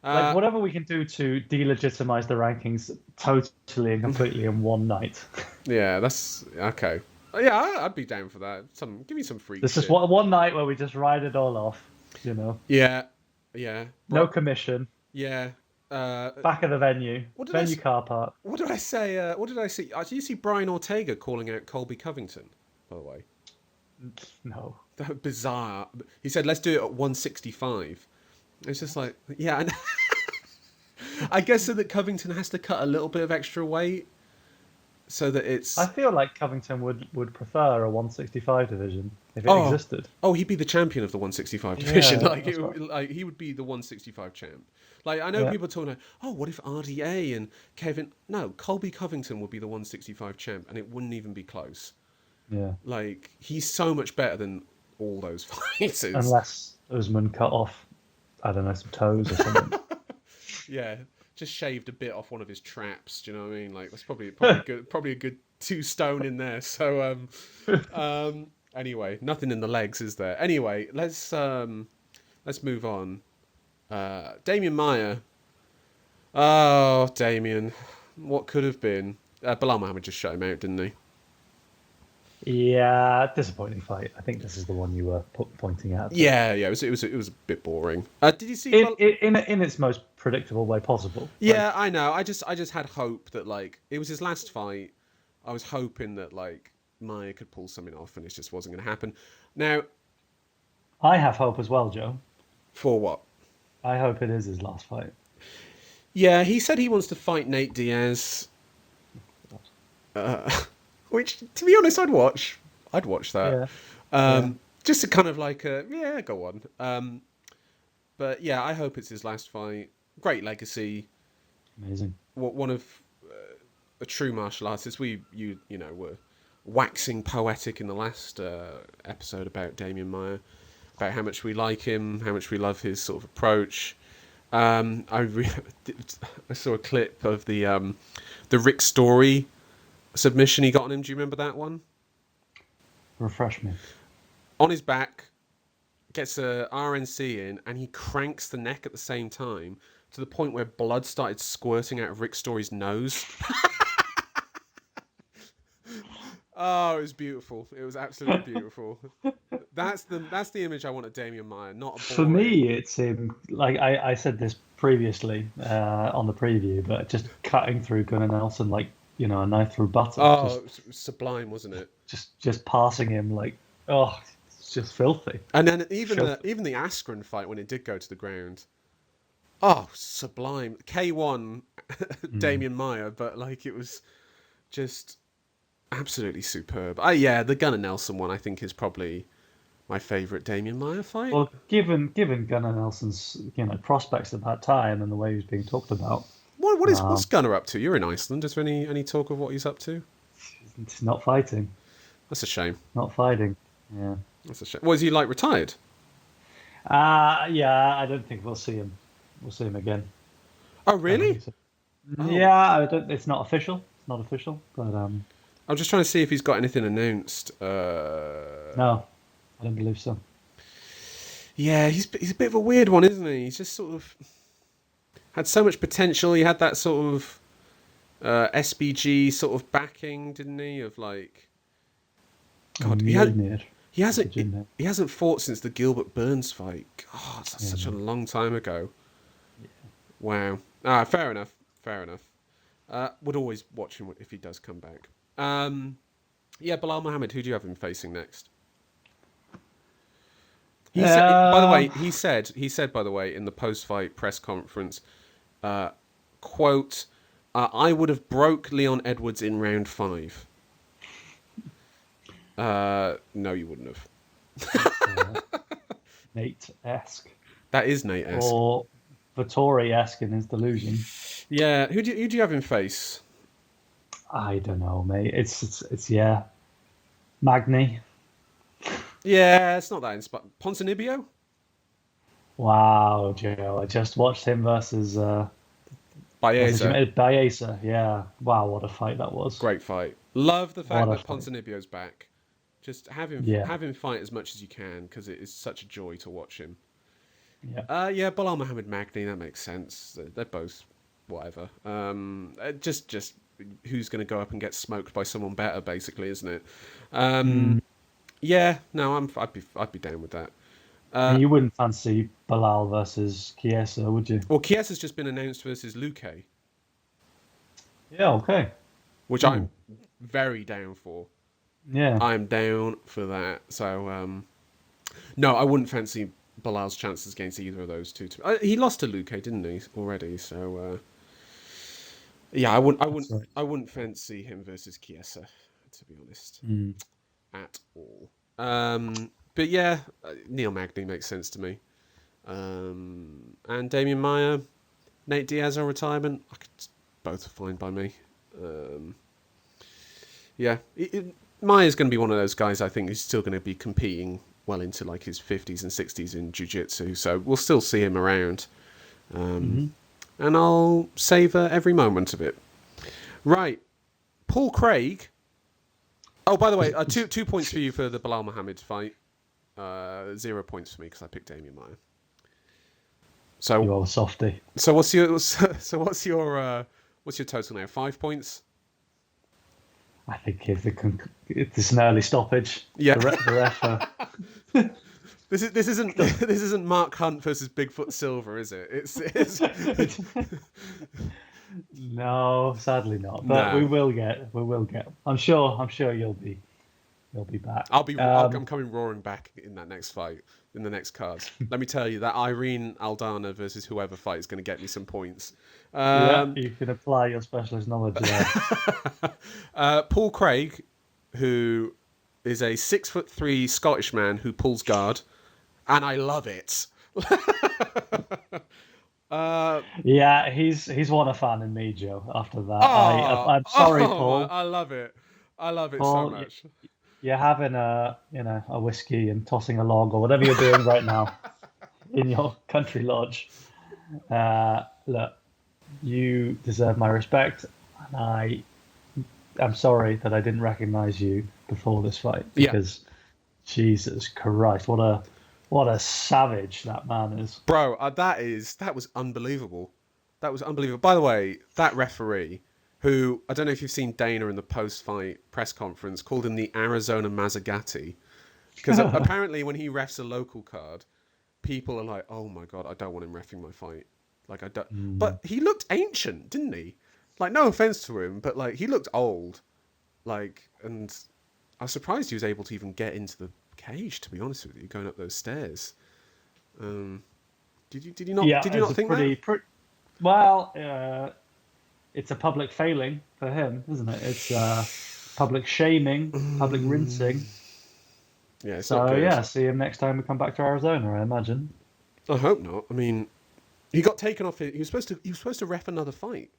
Like whatever we can do to delegitimize the rankings totally and completely in one night. Yeah, that's okay. Yeah, I'd be down for that. Give me some free. This is one night where we just ride it all off. Yeah. No commission. Yeah. Back of the venue. Car park. What did I say? Did you see Brian Ortega calling out Colby Covington? By the way. No. That bizarre. He said, "Let's do it at 165." It's just like, yeah. I guess so that Covington has to cut a little bit of extra weight, so that it's. I feel like Covington would prefer a 165 division if it existed. Oh, he'd be the champion of the 165 division. Yeah, like he would be the 165 champ. Like I know people talking about, what if RDA and Kevin? No, Colby Covington would be the 165 champ, and it wouldn't even be close. Yeah. Like he's so much better than all those fighters. Unless Usman cut off, I don't know, some toes or something. Yeah, just shaved a bit off one of his traps. Do you know what I mean? Like that's probably good. Probably a good 2 stone in there. So anyway, nothing in the legs, is there? Anyway, let's move on. Damian Maia. Oh, Damian, what could have been? Bilal Muhammad just shut him out, didn't he? Yeah, disappointing fight. I think this is the one you were pointing at. Yeah. It was a bit boring. Did you see in its most predictable way possible? Yeah, I know. I just had hope that like it was his last fight. I was hoping that like Maia could pull something off, and it just wasn't going to happen. Now, I have hope as well, Joe. For what? I hope it is his last fight. Yeah, he said he wants to fight Nate Diaz. Which, to be honest, I'd watch that. Yeah. Just to kind of like, go on. But yeah, I hope it's his last fight. Great legacy. Amazing. One of a true martial artist. You know, were waxing poetic in the last episode about Damian Maia, about how much we like him, how much we love his sort of approach. I saw a clip of the Rick Story submission he got on him. Do you remember that one? Refresh me. On his back, gets a RNC in, and he cranks the neck at the same time to the point where blood started squirting out of Rick Story's nose. Oh, it was beautiful. It was absolutely beautiful. That's the image I want of Damian Maia, not a For boring. me, it's him. Like I said this previously on the preview, but just cutting through Gunnar Nelson like a knife through butter. Oh, it was sublime, wasn't it? Just passing him like, oh, it's just filthy. And then even the Askren fight when it did go to the ground. Oh, sublime. K1 Damian Maia, but like it was just absolutely superb. Yeah, the Gunnar Nelson one I think is probably my favourite Damian Maia fight. Well, given Gunnar Nelson's prospects at that time and the way he was being talked about, what's Gunnar up to? You're in Iceland. Is there any talk of what he's up to? He's not fighting. That's a shame. Not fighting. Yeah. That's a shame. Was he like retired? Yeah. I don't think we'll see him. We'll see him again. Oh, really? Oh. Yeah. It's not official. It's not official. But I'm just trying to see if he's got anything announced. No, I don't believe so. Yeah, he's a bit of a weird one, isn't he? He's just sort of had so much potential. He had that sort of SBG sort of backing, didn't he? Of like, God, he hasn't fought since the Gilbert Burns fight. God, that's such a long time ago. Yeah. Wow. Fair enough. Would always watch him if he does come back. Bilal Muhammad, who do you have him facing next? He said, by the way, he said, by the way, in the post-fight press conference, quote, I would have broke Leon Edwards in round 5. No, you wouldn't have. Nate-esque. That is Nate-esque. Or Vettori-esque in his delusion. Yeah, who do you have him face? I don't know, mate. It's Magny. Yeah, it's not that inspiring. Ponzinibbio? Wow, Joe. I just watched him versus Baeza. Yeah. Wow, what a fight that was. Great fight. Love the fact that Ponzinibbio's back. Just have him fight as much as you can because it is such a joy to watch him. Yeah. Bilal Muhammad Magny, that makes sense. They're both whatever. Just who's going to go up and get smoked by someone better, basically, isn't it? Yeah, no, I'd be down with that. You wouldn't fancy Bilal versus Chiesa, would you? Well, Chiesa's just been announced versus Luque. Yeah, okay. Which I'm very down for. Yeah. I'm down for that. So, no, I wouldn't fancy Bilal's chances against either of those two. He lost to Luque, didn't he, already? So, yeah, I wouldn't fancy him versus Chiesa, to be honest, at all. But yeah, Neil Magny makes sense to me. And Damian Maia, Nate Diaz on retirement, both are fine by me. Yeah, Maia's going to be one of those guys I think who's still going to be competing well into like his 50s and 60s in jiu-jitsu, so we'll still see him around. And I'll savour every moment of it. Right, Paul Craig. Oh, by the way, 2 points for you for the Bilal Muhammad fight. 0 points for me because I picked Damian Maia. So you are a softie. So what's your total now? 5 points. I think if it's an early stoppage, yeah. The ref. This isn't Mark Hunt versus Bigfoot Silver, is it? It's No, sadly not. But we will get. I'm sure you'll be back. I'm coming roaring back in that next fight, in the next card. Let me tell you, that Irene Aldana versus whoever fight is going to get me some points. You can apply your specialist knowledge there. Paul Craig, who is a 6'3" Scottish man who pulls guard, and I love it. Yeah, he's won a fan in me, Joe. After that, Oh, I'm sorry, I Paul. love it. I love it so Paul, much. you're having a whiskey and tossing a log or whatever you're doing right now in your country lodge. Look, you deserve my respect, and I'm sorry that I didn't recognize you before this fight Yeah, because Jesus Christ, what a savage that man is. bro, that was unbelievable. That was unbelievable. By the way, that referee, who I don't know if you've seen Dana in the post-fight press conference, called him the Arizona Mazzagatti, because apparently when he refs a local card, people are like, "Oh my god, I don't want him reffing my fight." Like I don't, but he looked ancient, didn't he? Like no offense to him, but like he looked old. Like, and I was surprised he was able to even get into the cage. To be honest with you, going up those stairs. Did you not Yeah, did you it's not a think that? well. It's a public failing for him, isn't it? It's public shaming, public rinsing. Yeah, it's not So good. yeah, see him next time we come back to Arizona, I imagine. I hope not. I mean, he got taken off. He was supposed to ref another fight.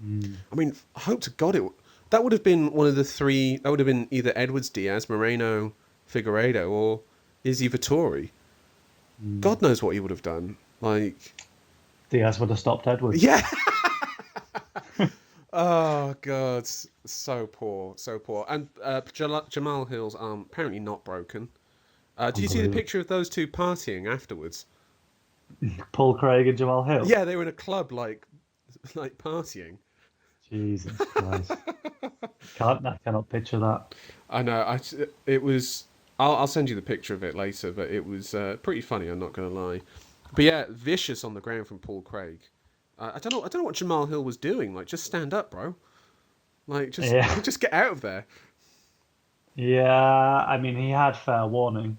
I mean, I hope to God that would have been one of the three. That would have been either Edwards, Diaz, Moreno, Figueiredo, or Izzy Vittori. God knows what he would have done. Like, Diaz would have stopped Edwards. yeah. Oh God, so poor, so poor. And Jamal Hill's arm apparently not broken. Did you see the Unbelievable. picture of those two partying afterwards? Paul Craig and Jamal Hill. Yeah, they were in a club like partying. Jesus Christ. I cannot picture that. I know. It was. I'll send you the picture of it later, but it was pretty funny. I'm not going to lie. But yeah, vicious on the ground from Paul Craig. I don't know. I don't know what Jamal Hill was doing. Like, just stand up, bro. Like, just Yeah. just get out of there. Yeah, I mean, he had fair warning.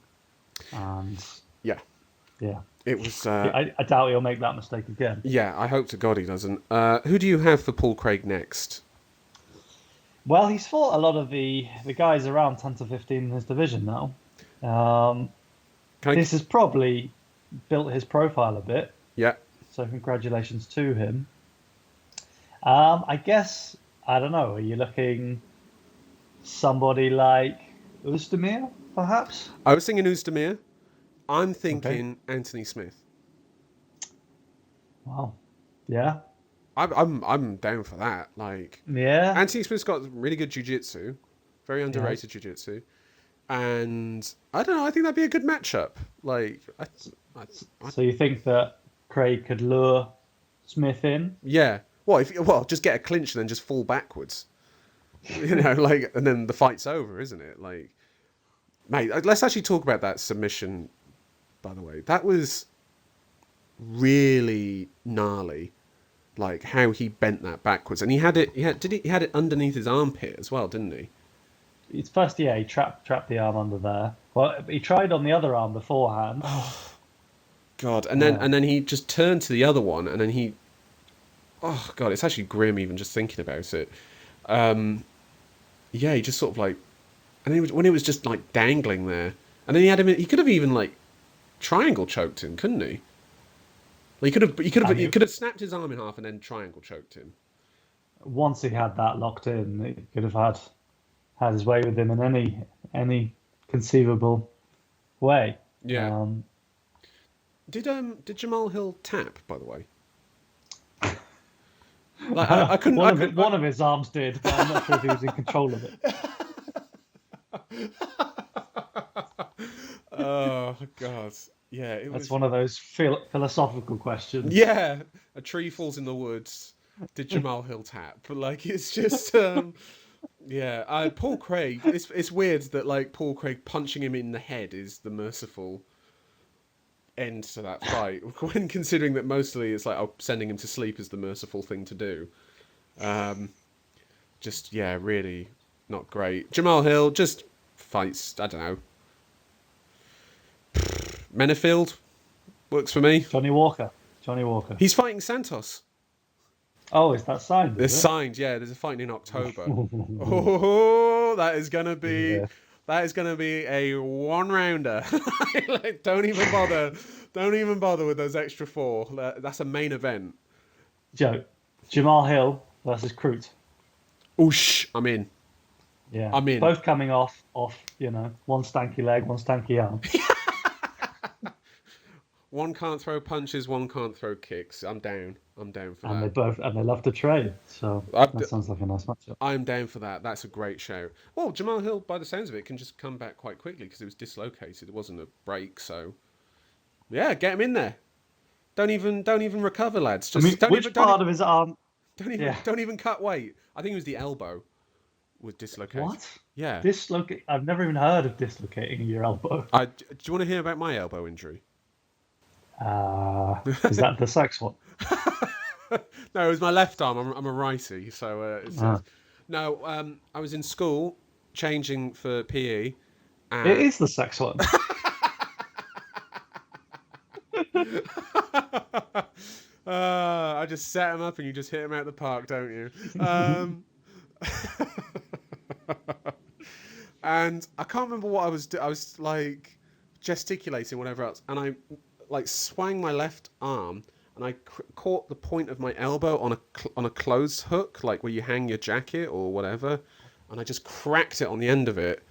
And Yeah, yeah, it was. I doubt he'll make that mistake again. Yeah, I hope to God he doesn't. Who do you have for Paul Craig next? Well, he's fought a lot of the guys around 10 to 15 in his division now. Um, Can I? this has probably built his profile a bit, Yeah. so congratulations to him. I guess, I don't know, are you looking somebody like Oezdemir, perhaps? I was thinking Oezdemir. I'm Okay. thinking Anthony Smith. Wow. Yeah. I'm down for that. like Yeah. Anthony Smith's got really good jiu-jitsu, very underrated Yes. jiu-jitsu, and I don't know. I think that'd be a good matchup. Like, So you think that Craig could lure Smith in? yeah. Well, just get a clinch and then just fall backwards. Like, and then the fight's over, isn't it? Like, mate, let's actually talk about that submission. By the way, that was really gnarly. Like how he bent that backwards, and he had it. He had it underneath his armpit as well, didn't he? It's first, yeah, he trapped the arm under there. Well, he tried on the other arm beforehand. God, and Yeah. then he just turned to the other one, and then he. Oh God, it's actually grim even just thinking about it. Yeah, he just sort of like, and then when it was just like dangling there, and then he had him. He could have even like triangle choked him, couldn't he? Like, he could have snapped his arm in half and then triangle choked him. Once he had that locked in, he could have had his way with him in any conceivable way. Yeah. Um, Did Jamal Hill tap, by the way? Like, I couldn't. one of his arms did, but I'm not sure if he was in control of it. Oh God. Yeah, it That's was. one of those philosophical questions. Yeah, a tree falls in the woods. Did Jamal Hill tap? But like, it's just. Yeah, Paul Craig. It's weird that like Paul Craig punching him in the head is the merciful end to that fight, when considering that mostly it's like sending him to sleep is the merciful thing to do. Just yeah, really not great. Jamal Hill just fights. I don't know. Menefield works for me. Johnny Walker. He's fighting Santos. Oh, is that signed? It's Is it? signed, yeah. There's a fight in October. Oh, that is gonna be. Yeah. That is going to be a one-rounder. Like, don't even bother. Don't even bother with those extra 4. That's a main event. Joe, Jamal Hill versus Crute. Oosh, I'm in. Yeah, I'm in. both coming off one stanky leg, one stanky arm. One can't throw punches, one can't throw kicks. I'm down. I'm down for that. They love to trade. So that sounds like a nice matchup. I'm down for that. That's a great show. Well, Jamal Hill, by the sounds of it, can just come back quite quickly because it was dislocated. It wasn't a break, so yeah, get him in there. Don't even recover, lads. Just which part of his arm? Don't even cut weight. I think it was the elbow was dislocated. What? Yeah. I've never even heard of dislocating your elbow. Do you want to hear about my elbow injury? Is that the sex one? No, it was my left arm. I'm a righty, so no. I was in school changing for PE. It is the sex one. I just set him up and you just hit him out the park, don't you? And I can't remember what I was doing. I was like gesticulating, whatever else, and I like swung my left arm and I caught the point of my elbow on a clothes hook, like where you hang your jacket or whatever, and I just cracked it on the end of it.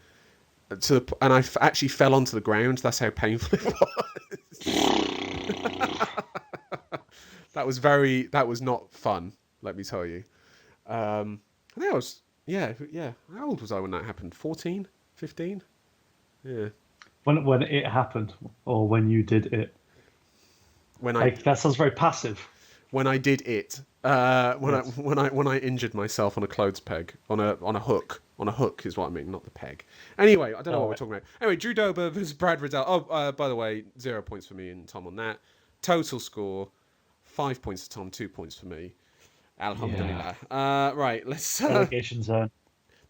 And I actually fell onto the ground. That's how painful it was. That was not fun, let me tell you. I think I was, yeah. How old was I when that happened? 14? 15? Yeah. When it happened, or when you did it? That sounds very passive. When I did it, when I injured myself on a clothes peg, on a hook. On a hook is what I mean, not the peg. Anyway, I don't know what we're talking about. Anyway, Drew Dober versus Brad Riddell. Oh, by the way, 0 points for me and Tom on that. Total score, 5 points to Tom, 2 points for me. Alhamdulillah. Yeah. Right, let's... relegation zone.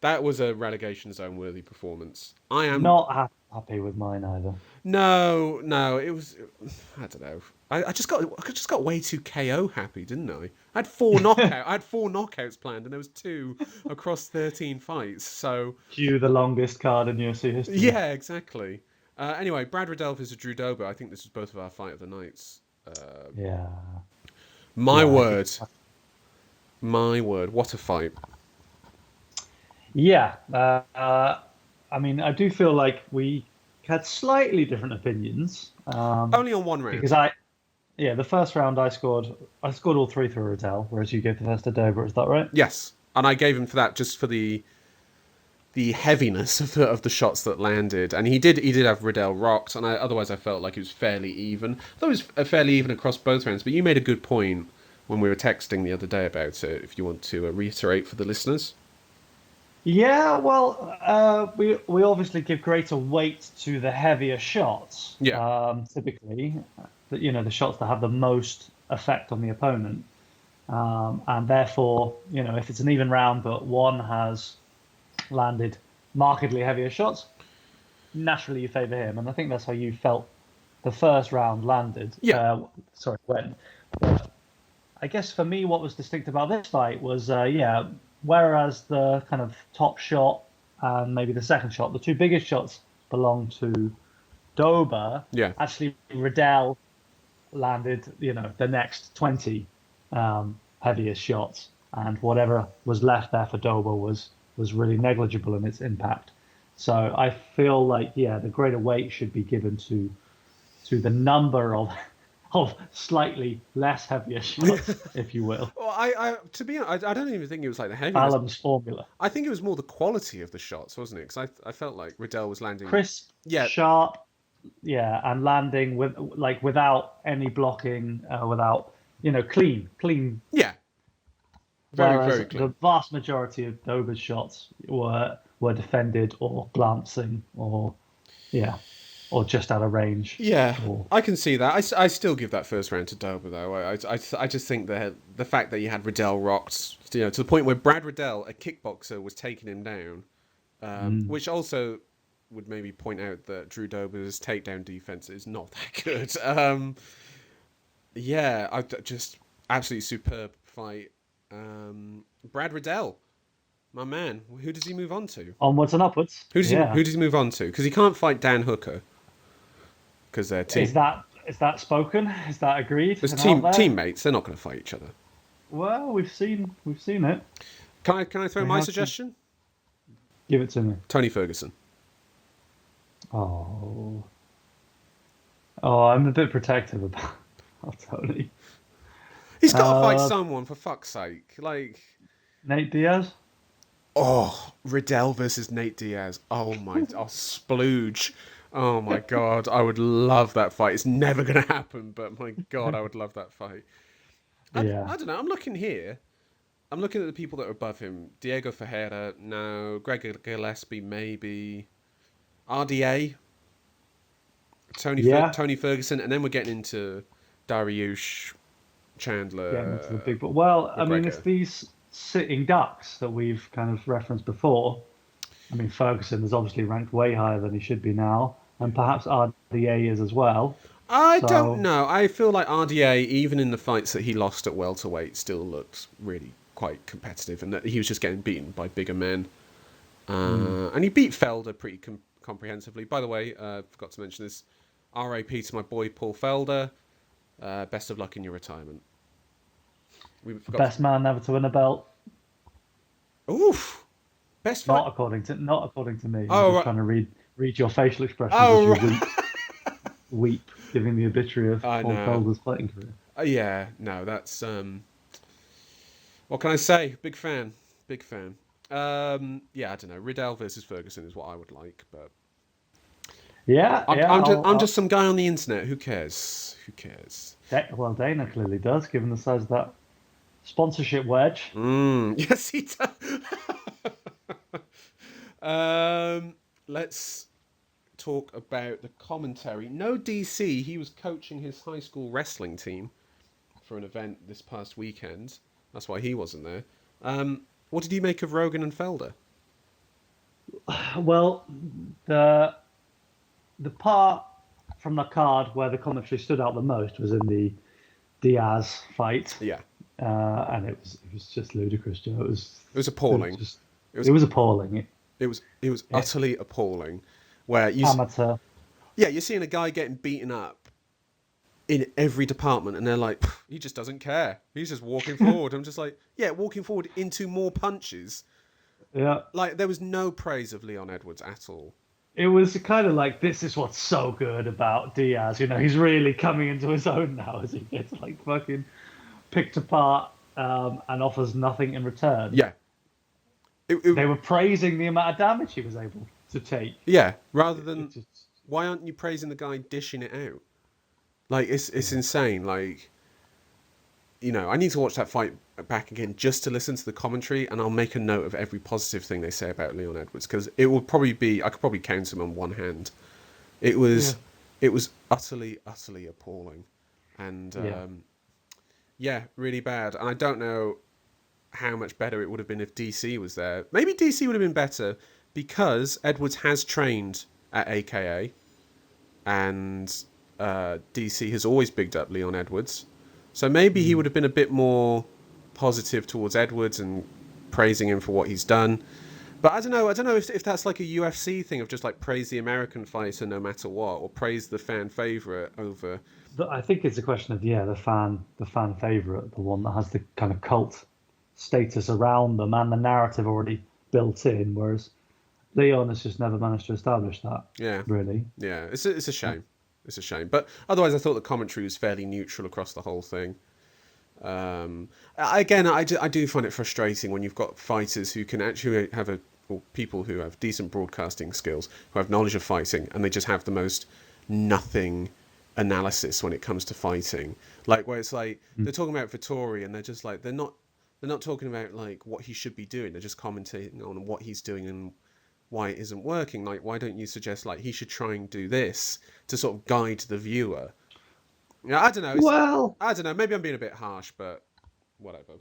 That was a relegation zone worthy performance. I am not happy with mine either. No, it was... I don't know. I just got way too KO happy, didn't I? I had 4 knockouts planned, and there was 2 across 13 fights. So cue the longest card in UFC history. Yeah, exactly. Anyway, Brad Riddell versus Drew Dober. I think this was both of our fight of the nights. Yeah. My word, what a fight! Yeah. I mean, I do feel like we had slightly different opinions. Only on one round. Because the first round I scored all 3 for Riddell, whereas you gave the first to Dober. Is that right? Yes, and I gave him for that just for the heaviness of the shots that landed, and he did have Riddell rocked, and otherwise I felt like it was fairly even. I thought it was fairly even across both rounds, but you made a good point when we were texting the other day about it. If you want to reiterate for the listeners. Yeah, well, we obviously give greater weight to the heavier shots. Yeah. Typically, the shots that have the most effect on the opponent, and therefore, if it's an even round but one has landed markedly heavier shots, naturally you favour him, and I think that's how you felt the first round landed. Yeah. When. But I guess for me, what was distinct about this fight was, whereas the kind of top shot and maybe the second shot, the 2 biggest shots belong to Dober. Yeah. Actually, Riddell landed, the next 20 heaviest shots, and whatever was left there for Dober was really negligible in its impact. So I feel like, the greater weight should be given to the number of slightly less heavier shots, if you will. Well, to be honest, I don't even think it was like the heaviness. Balanced formula. I think it was more the quality of the shots, wasn't it? Because I felt like Riddell was landing crisp, sharp, and landing without any blocking, without clean. Yeah. Very, whereas very clean. The vast majority of Dober's shots were defended or glancing or just out of range. Yeah, I can see that. I still give that first round to Dober, though. I just think that the fact that you had Riddell rocked, to the point where Brad Riddell, a kickboxer, was taking him down, which also would maybe point out that Drew Dober's takedown defense is not that good. Just absolutely superb fight. Brad Riddell, My man. Who does he move on to? Onwards and upwards. Who does he move on to? Because he can't fight Dan Hooker. Because they're Is that spoken? Is that agreed? There's and out there? teammates. They're not going to fight each other. Well, we've seen it. Can I throw We my have suggestion? Give it to me. Tony Ferguson. Oh, I'm a bit protective about Tony. He's got to fight someone, for fuck's sake. Like Nate Diaz. Oh, Riddell versus Nate Diaz. Oh my, splooge. Oh my God, I would love that fight. It's never going to happen, but my God, I would love that fight. I don't know. I'm looking here. I'm looking at the people that are above him. Diego Ferreira, no. Greg Gillespie, maybe. RDA. Tony Ferguson, and then we're getting into Dariush, Chandler. Getting into the big. Well, McGregor. I mean, it's these sitting ducks that we've kind of referenced before. I mean, Ferguson is obviously ranked way higher than he should be now, and perhaps RDA is as well. I don't know. I feel like RDA, even in the fights that he lost at welterweight, still looked really quite competitive, and that he was just getting beaten by bigger men. And he beat Felder pretty comprehensively. By the way, forgot to mention this. R.I.P. to my boy Paul Felder. Best of luck in your retirement. Best man never to win a belt. Oof. Best fight. Not according to me. Oh, I'm just trying to read your facial expressions as you weep, giving the obituary of Paul Felder's fighting career. Yeah, no, that's what can I say? Big fan. Yeah, I don't know. Riddell versus Ferguson is what I would like, but I'm just some guy on the internet. Who cares? Well, Dana clearly does, given the size of that sponsorship wedge. Yes, he does. Let's talk about the commentary. No DC. He was coaching his high school wrestling team for an event this past weekend. That's why he wasn't there. What did you make of Rogan and Felder? Well, the part from the card where the commentary stood out the most was in the Diaz fight. Yeah. And it was just ludicrous, Joe. It was appalling. It was appalling. It was utterly appalling. Where amateur. Yeah, you're seeing a guy getting beaten up in every department, and they're like, he just doesn't care. He's just walking forward. I'm just like, yeah, walking forward into more punches. Yeah. Like, there was no praise of Leon Edwards at all. It was kind of like, this is what's so good about Diaz. You know, he's really coming into his own now as he gets like fucking picked apart and offers nothing in return. Yeah. They were praising the amount of damage he was able to take. Yeah, rather than, why aren't you praising the guy dishing it out? Like, it's insane. Like, you know, I need to watch that fight back again just to listen to the commentary, and I'll make a note of every positive thing they say about Leon Edwards, because it will probably be, I could probably count him on one hand. It was utterly appalling. And, really bad. And I don't know how much better it would have been if DC was there. Maybe DC would have been better, because Edwards has trained at AKA, and DC has always bigged up Leon Edwards. So maybe he would have been a bit more positive towards Edwards and praising him for what he's done. But I don't know if that's like a UFC thing of just like praise the American fighter no matter what, or praise the fan favorite over. I think it's a question of the fan favorite, the one that has the kind of cult status around them and the narrative already built in, whereas Leon has just never managed to establish that. Yeah, really. Yeah, it's a shame. It's a shame. But otherwise, I thought the commentary was fairly neutral across the whole thing. Again, I do find it frustrating when you've got fighters who can actually have or people who have decent broadcasting skills, who have knowledge of fighting, and they just have the most nothing analysis when it comes to fighting. Like, where it's like, they're talking about Vettori, and they're just like, they're not talking about like what he should be doing. They're just commenting on what he's doing and why it isn't working. Like, why don't you suggest like he should try and do this to sort of guide the viewer? Yeah, I don't know. I don't know. Maybe I'm being a bit harsh, but whatever.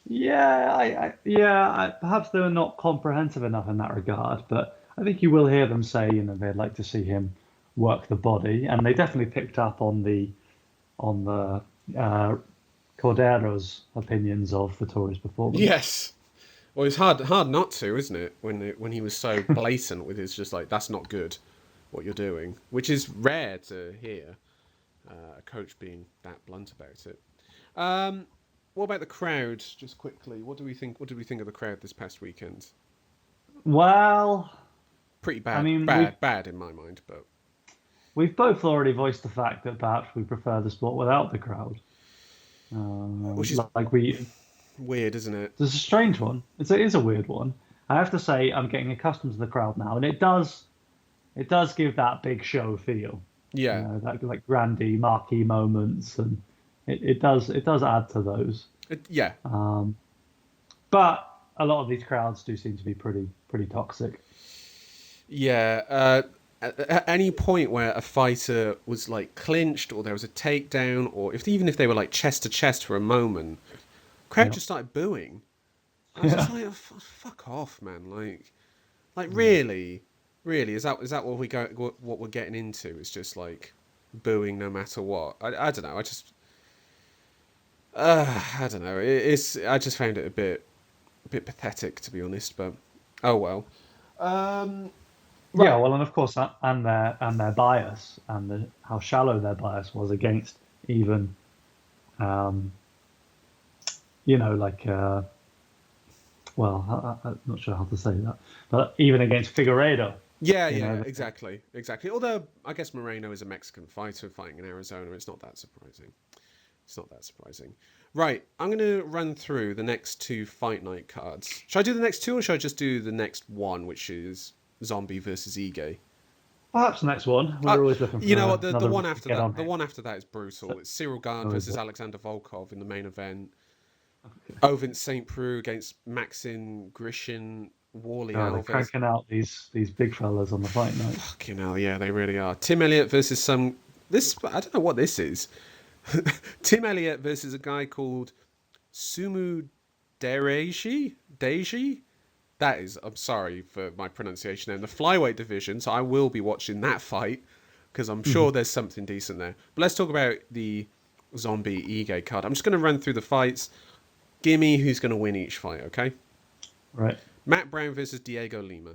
Yeah, perhaps they were not comprehensive enough in that regard, but I think you will hear them say, you know, they'd like to see him work the body, and they definitely picked up on the Cordero's opinions of Vettori's performance. Yes. Well, it's hard not to, isn't it? When he was so blatant with his just like, that's not good, what you're doing, which is rare to hear a coach being that blunt about it. What about the crowd? Just quickly, what do we think? What did we think of the crowd this past weekend? Well, Pretty I bad, mean, bad in my mind, but we've both already voiced the fact that perhaps we prefer the sport without the crowd. which is Like we, weird, isn't it? It's a strange one. It is a weird one. I have to say, I'm getting accustomed to the crowd now, and it does give that big show feel. Yeah, That like grandy, marquee moments, and it does add to those. yeah, But a lot of these crowds do seem to be pretty toxic. yeah. At any point where a fighter was like clinched, or there was a takedown, or even if they were like chest to chest for a moment, crowd Yeah. just started booing. I was just like, oh, fuck off, man! Like really, is that what we're getting into? It's just like booing no matter what. I don't know. I don't know. I just found it a bit pathetic, to be honest. But oh well. Yeah, Right. well, and of course, and their bias and how shallow their bias was against even, um, like, well, I'm not sure how to say that, but even against Figueiredo, Yeah, you yeah, know, exactly. Although I guess Moreno is a Mexican fighter fighting in Arizona. It's not that surprising. Right, I'm going to run through the next two fight night cards. Should I do the next two, or should I just do the next one, which is Zombie versus Ige? perhaps the next one. We're always looking for You know what? The another one to after get that, on here. is brutal. It's Cyril Gane Oh, is versus it? Alexander Volkov in the main event. Ovin St. Preux against Maxim Grishin, Wally God, they're Alves. cranking out these big fellas on the fight night. Fucking hell, yeah, they really are. Tim Elliott versus some. This I don't know what this is. Tim Elliott versus a guy called Sumu Deji. That is, I'm sorry for my pronunciation in the flyweight division, so I will be watching that fight because I'm sure there's something decent there. But let's talk about the Zombie Ige card. I'm just going to run through the fights. Gimme who's going to win each fight, okay? Right. Matt Brown versus Diego Lima.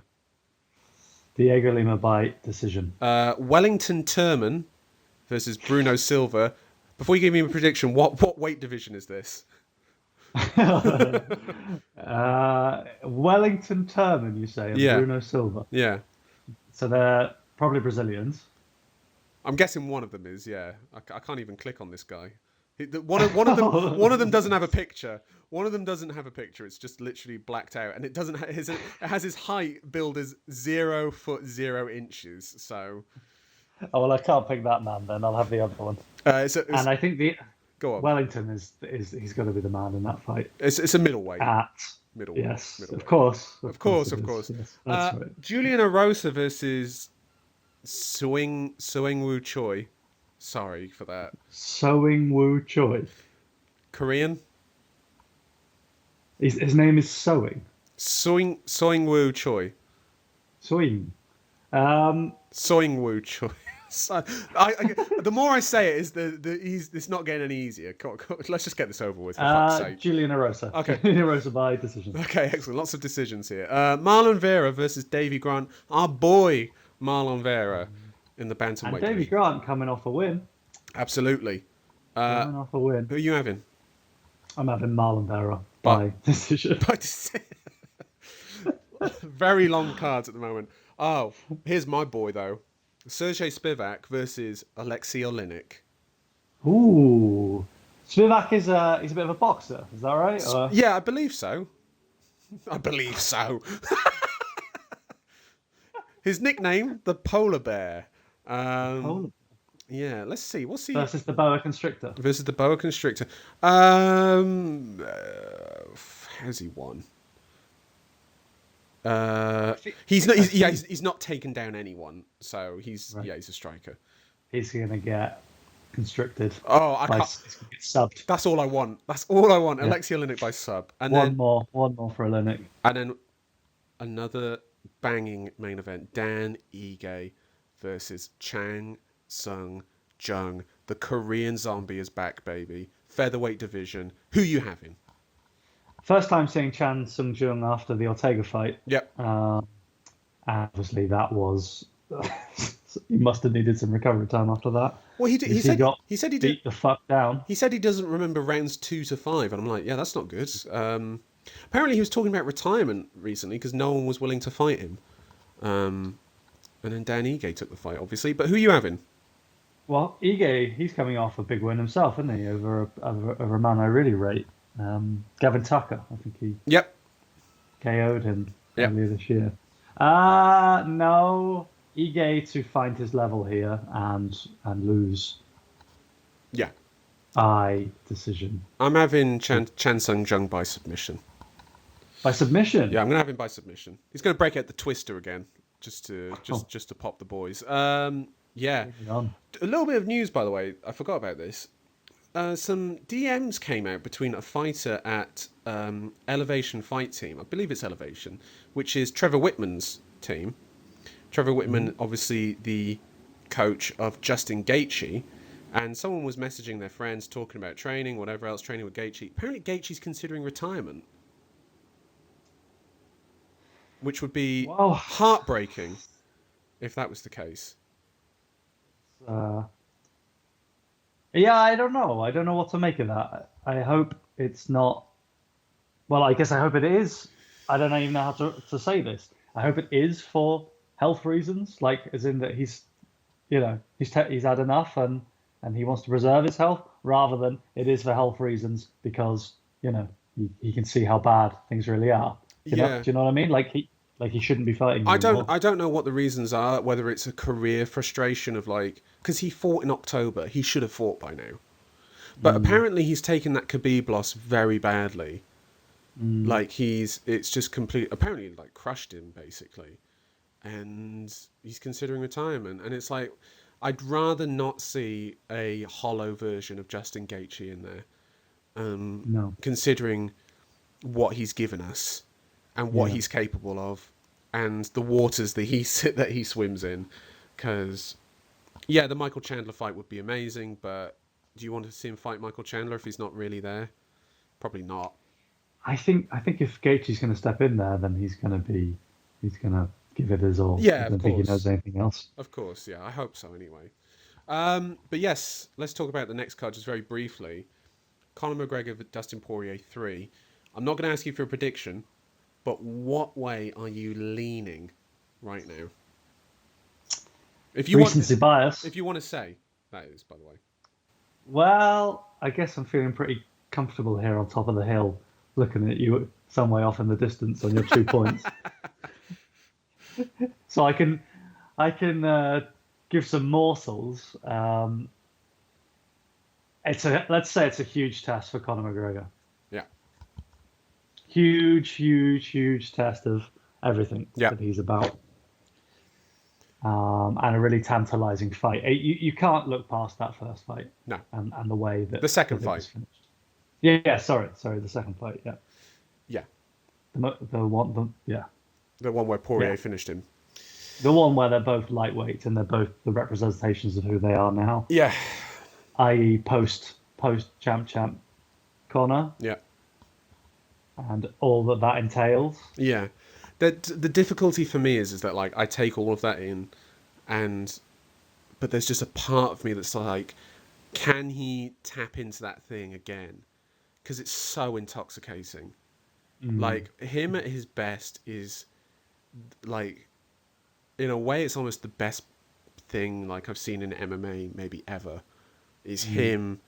Diego Lima by decision. Wellington Turman versus Bruno Silva. Before you give me a prediction, what weight division is this? Wellington Turman, you say, and Yeah. Bruno Silva. Yeah. So they're probably Brazilians. I'm guessing one of them is, yeah. I can't even click on this guy. One of them doesn't have a picture. One of them doesn't have a picture. It's just literally blacked out, and it doesn't. It has his height billed as 0 foot 0 inches. So, Oh well, I can't pick that man. Then I'll have the other one. And I think the go on. Wellington is he's got to be the man in that fight. It's a middleweight. Middleweight. Yes, middleweight. of course. Of course. Yes, that's right. Julian Arosa versus Woo Choi. Sorry for that. Soing Woo Choi. Korean. His name is Soing. Soing Woo Choi. Soing. Soing Woo Choi. So, the more I say it, is it's not getting any easier. Let's just get this over with, for fuck's sake. Julian Arosa. Okay. Julian Arosa by decision. Okay, excellent. Lots of decisions here. Marlon Vera versus Davy Grant. Our boy Marlon Vera in the bantamweight. And Davy Grant coming off a win. Absolutely. Coming off a win. Who are you having? I'm having Marlon Vera by decision. Very long cards at the moment. Oh, here's my boy though. Sergey Spivak versus Alexei Oleinik. Ooh. Spivak he's a bit of a boxer, is that right? Yeah, I believe so. His nickname, the Polar Bear. Yeah, let's see. What's he versus the boa constrictor? Versus the boa constrictor. Has he won? He's not taken down anyone, so he's a striker. He's gonna get constricted. Oh, I can't. He's gonna get subbed. That's all I want. Yeah. Alexei Oleinik by sub, and one more for Oleinik, and then another banging main event: Dan Ige versus Chang Sung Jung. The Korean Zombie is back, baby. Featherweight division. Who you having? first time seeing Chan Sung Jung after the Ortega fight. Yep. And obviously, that was he must have needed some recovery time after that. Well, he did. Because he got He said he did. beat the fuck down. He said he doesn't remember rounds 2 to 5, and I'm like, yeah, that's not good. Apparently, he was talking about retirement recently because no one was willing to fight him. And then Dan Ige took the fight, obviously. But who are you having? Well, Ige, he's coming off a big win himself, isn't he? Over a man I really rate, Gavin Tucker. I think he Yep. KO'd him Yep. earlier this year. No, Ige to find his level here and lose Yeah. decision. I'm having Chan Sung Jung by submission. By submission? Yeah, I'm gonna have him by submission. He's gonna break out the twister again, just to pop the boys. Yeah. Moving on. A little bit of news, by the way. I forgot about this. Some DMs came out between a fighter at Elevation Fight Team. I believe it's Elevation, which is Trevor Whitman's team. Trevor Whitman, obviously the coach of Justin Gaethje, and someone was messaging their friends, talking about training, whatever else, training with Gaethje. Apparently, Gaethje's considering retirement, which would be Wow. heartbreaking if that was the case. Yeah, I don't know. I don't know what to make of that. I hope it's not. Well, I guess I hope it is. I don't even know how to say this. I hope it is for health reasons, like as in that he's had enough and he wants to preserve his health, rather than it is for health reasons because he can see how bad things really are. Do you know what I mean? Like he shouldn't be fighting anymore. I don't know what the reasons are, whether it's a career frustration of because he fought in October, he should have fought by now. But apparently he's taken that Khabib loss very badly. It's just apparently crushed him basically. And he's considering retirement. And it's like, I'd rather not see a hollow version of Justin Gaethje in there. No. Considering what he's given us and what he's capable of and the waters that he swims in. Because, the Michael Chandler fight would be amazing, but do you want to see him fight Michael Chandler if he's not really there? Probably not. I think if Gaethje's going to step in there, then he's going to give it his all. Yeah, I don't think he knows anything else. Of course, yeah. I hope so anyway. But yes, let's talk about the next card just very briefly. Conor McGregor, Dustin Poirier 3. I'm not going to ask you for a prediction, but what way are you leaning right now? Recency bias. If you want to say, that is, by the way. Well, I guess I'm feeling pretty comfortable here on top of the hill, looking at you some way off in the distance on your 2 points. So I can give some morsels. Let's say it's a huge test for Conor McGregor. Yeah. Huge test of everything that he's about. And a really tantalizing fight. You can't look past that first fight. No. And the way that the second that it fight. was finished. Yeah. Sorry, the second fight. Yeah. Yeah. The one where Poirier finished him. The one where they're both lightweights and they're both the representations of who they are now. Yeah. I.e. post champ Conor. Yeah. And all that entails. Yeah. The difficulty for me is that I take all of that in, but there's just a part of me that's like, can he tap into that thing again? Because it's so intoxicating. Him at his best is in a way, it's almost the best thing I've seen in MMA maybe ever. Is him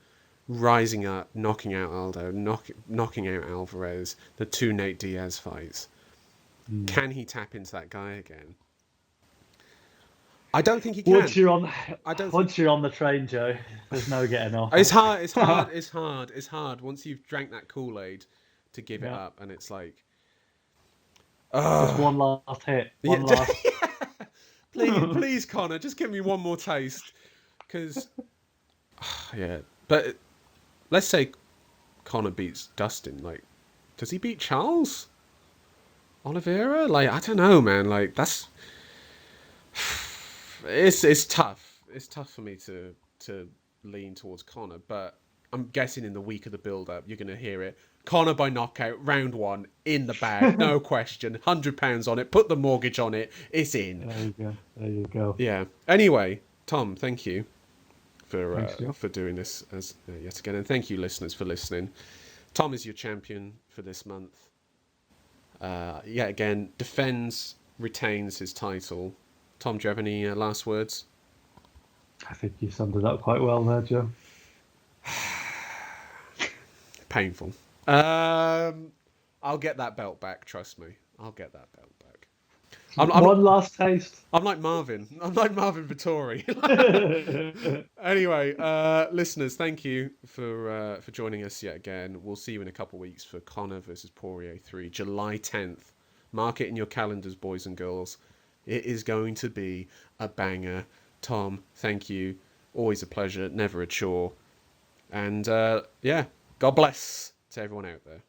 rising up, knocking out Aldo, knocking out Alvarez, the 2 Nate Diaz fights. Can he tap into that guy again? I don't think he can. Once you're on the train, Joe, there's no getting off. It's hard. Once you've drank that Kool-Aid to give it up, and it's like, just one last hit. Please, Conor, just give me one more taste. Because, but let's say Conor beats Dustin. Does he beat Charles Oliveira? I don't know, man. That's it's tough. It's tough for me to lean towards Conor, but I'm guessing in the week of the build-up, you're going to hear it. Conor by knockout, round 1, in the bag, no question. £100 on it, put the mortgage on it, it's in. There you go. There you go. Yeah. Anyway, Tom, thank you Thanks, Joe. for doing this as yet again, and thank you, listeners, for listening. Tom is your champion for this month. Yet again, retains his title. Tom, do you have any last words? I think you summed it up quite well there, Joe. Painful. I'll get that belt back. Trust me, I'll get that belt back. One last taste. I'm like Marvin. I'm like Marvin Vettori. Anyway, listeners, thank you for joining us yet again. We'll see you in a couple of weeks for Conor versus Poirier 3, July 10th. Mark it in your calendars, boys and girls. It is going to be a banger. Tom, thank you. Always a pleasure, never a chore. And yeah, God bless to everyone out there.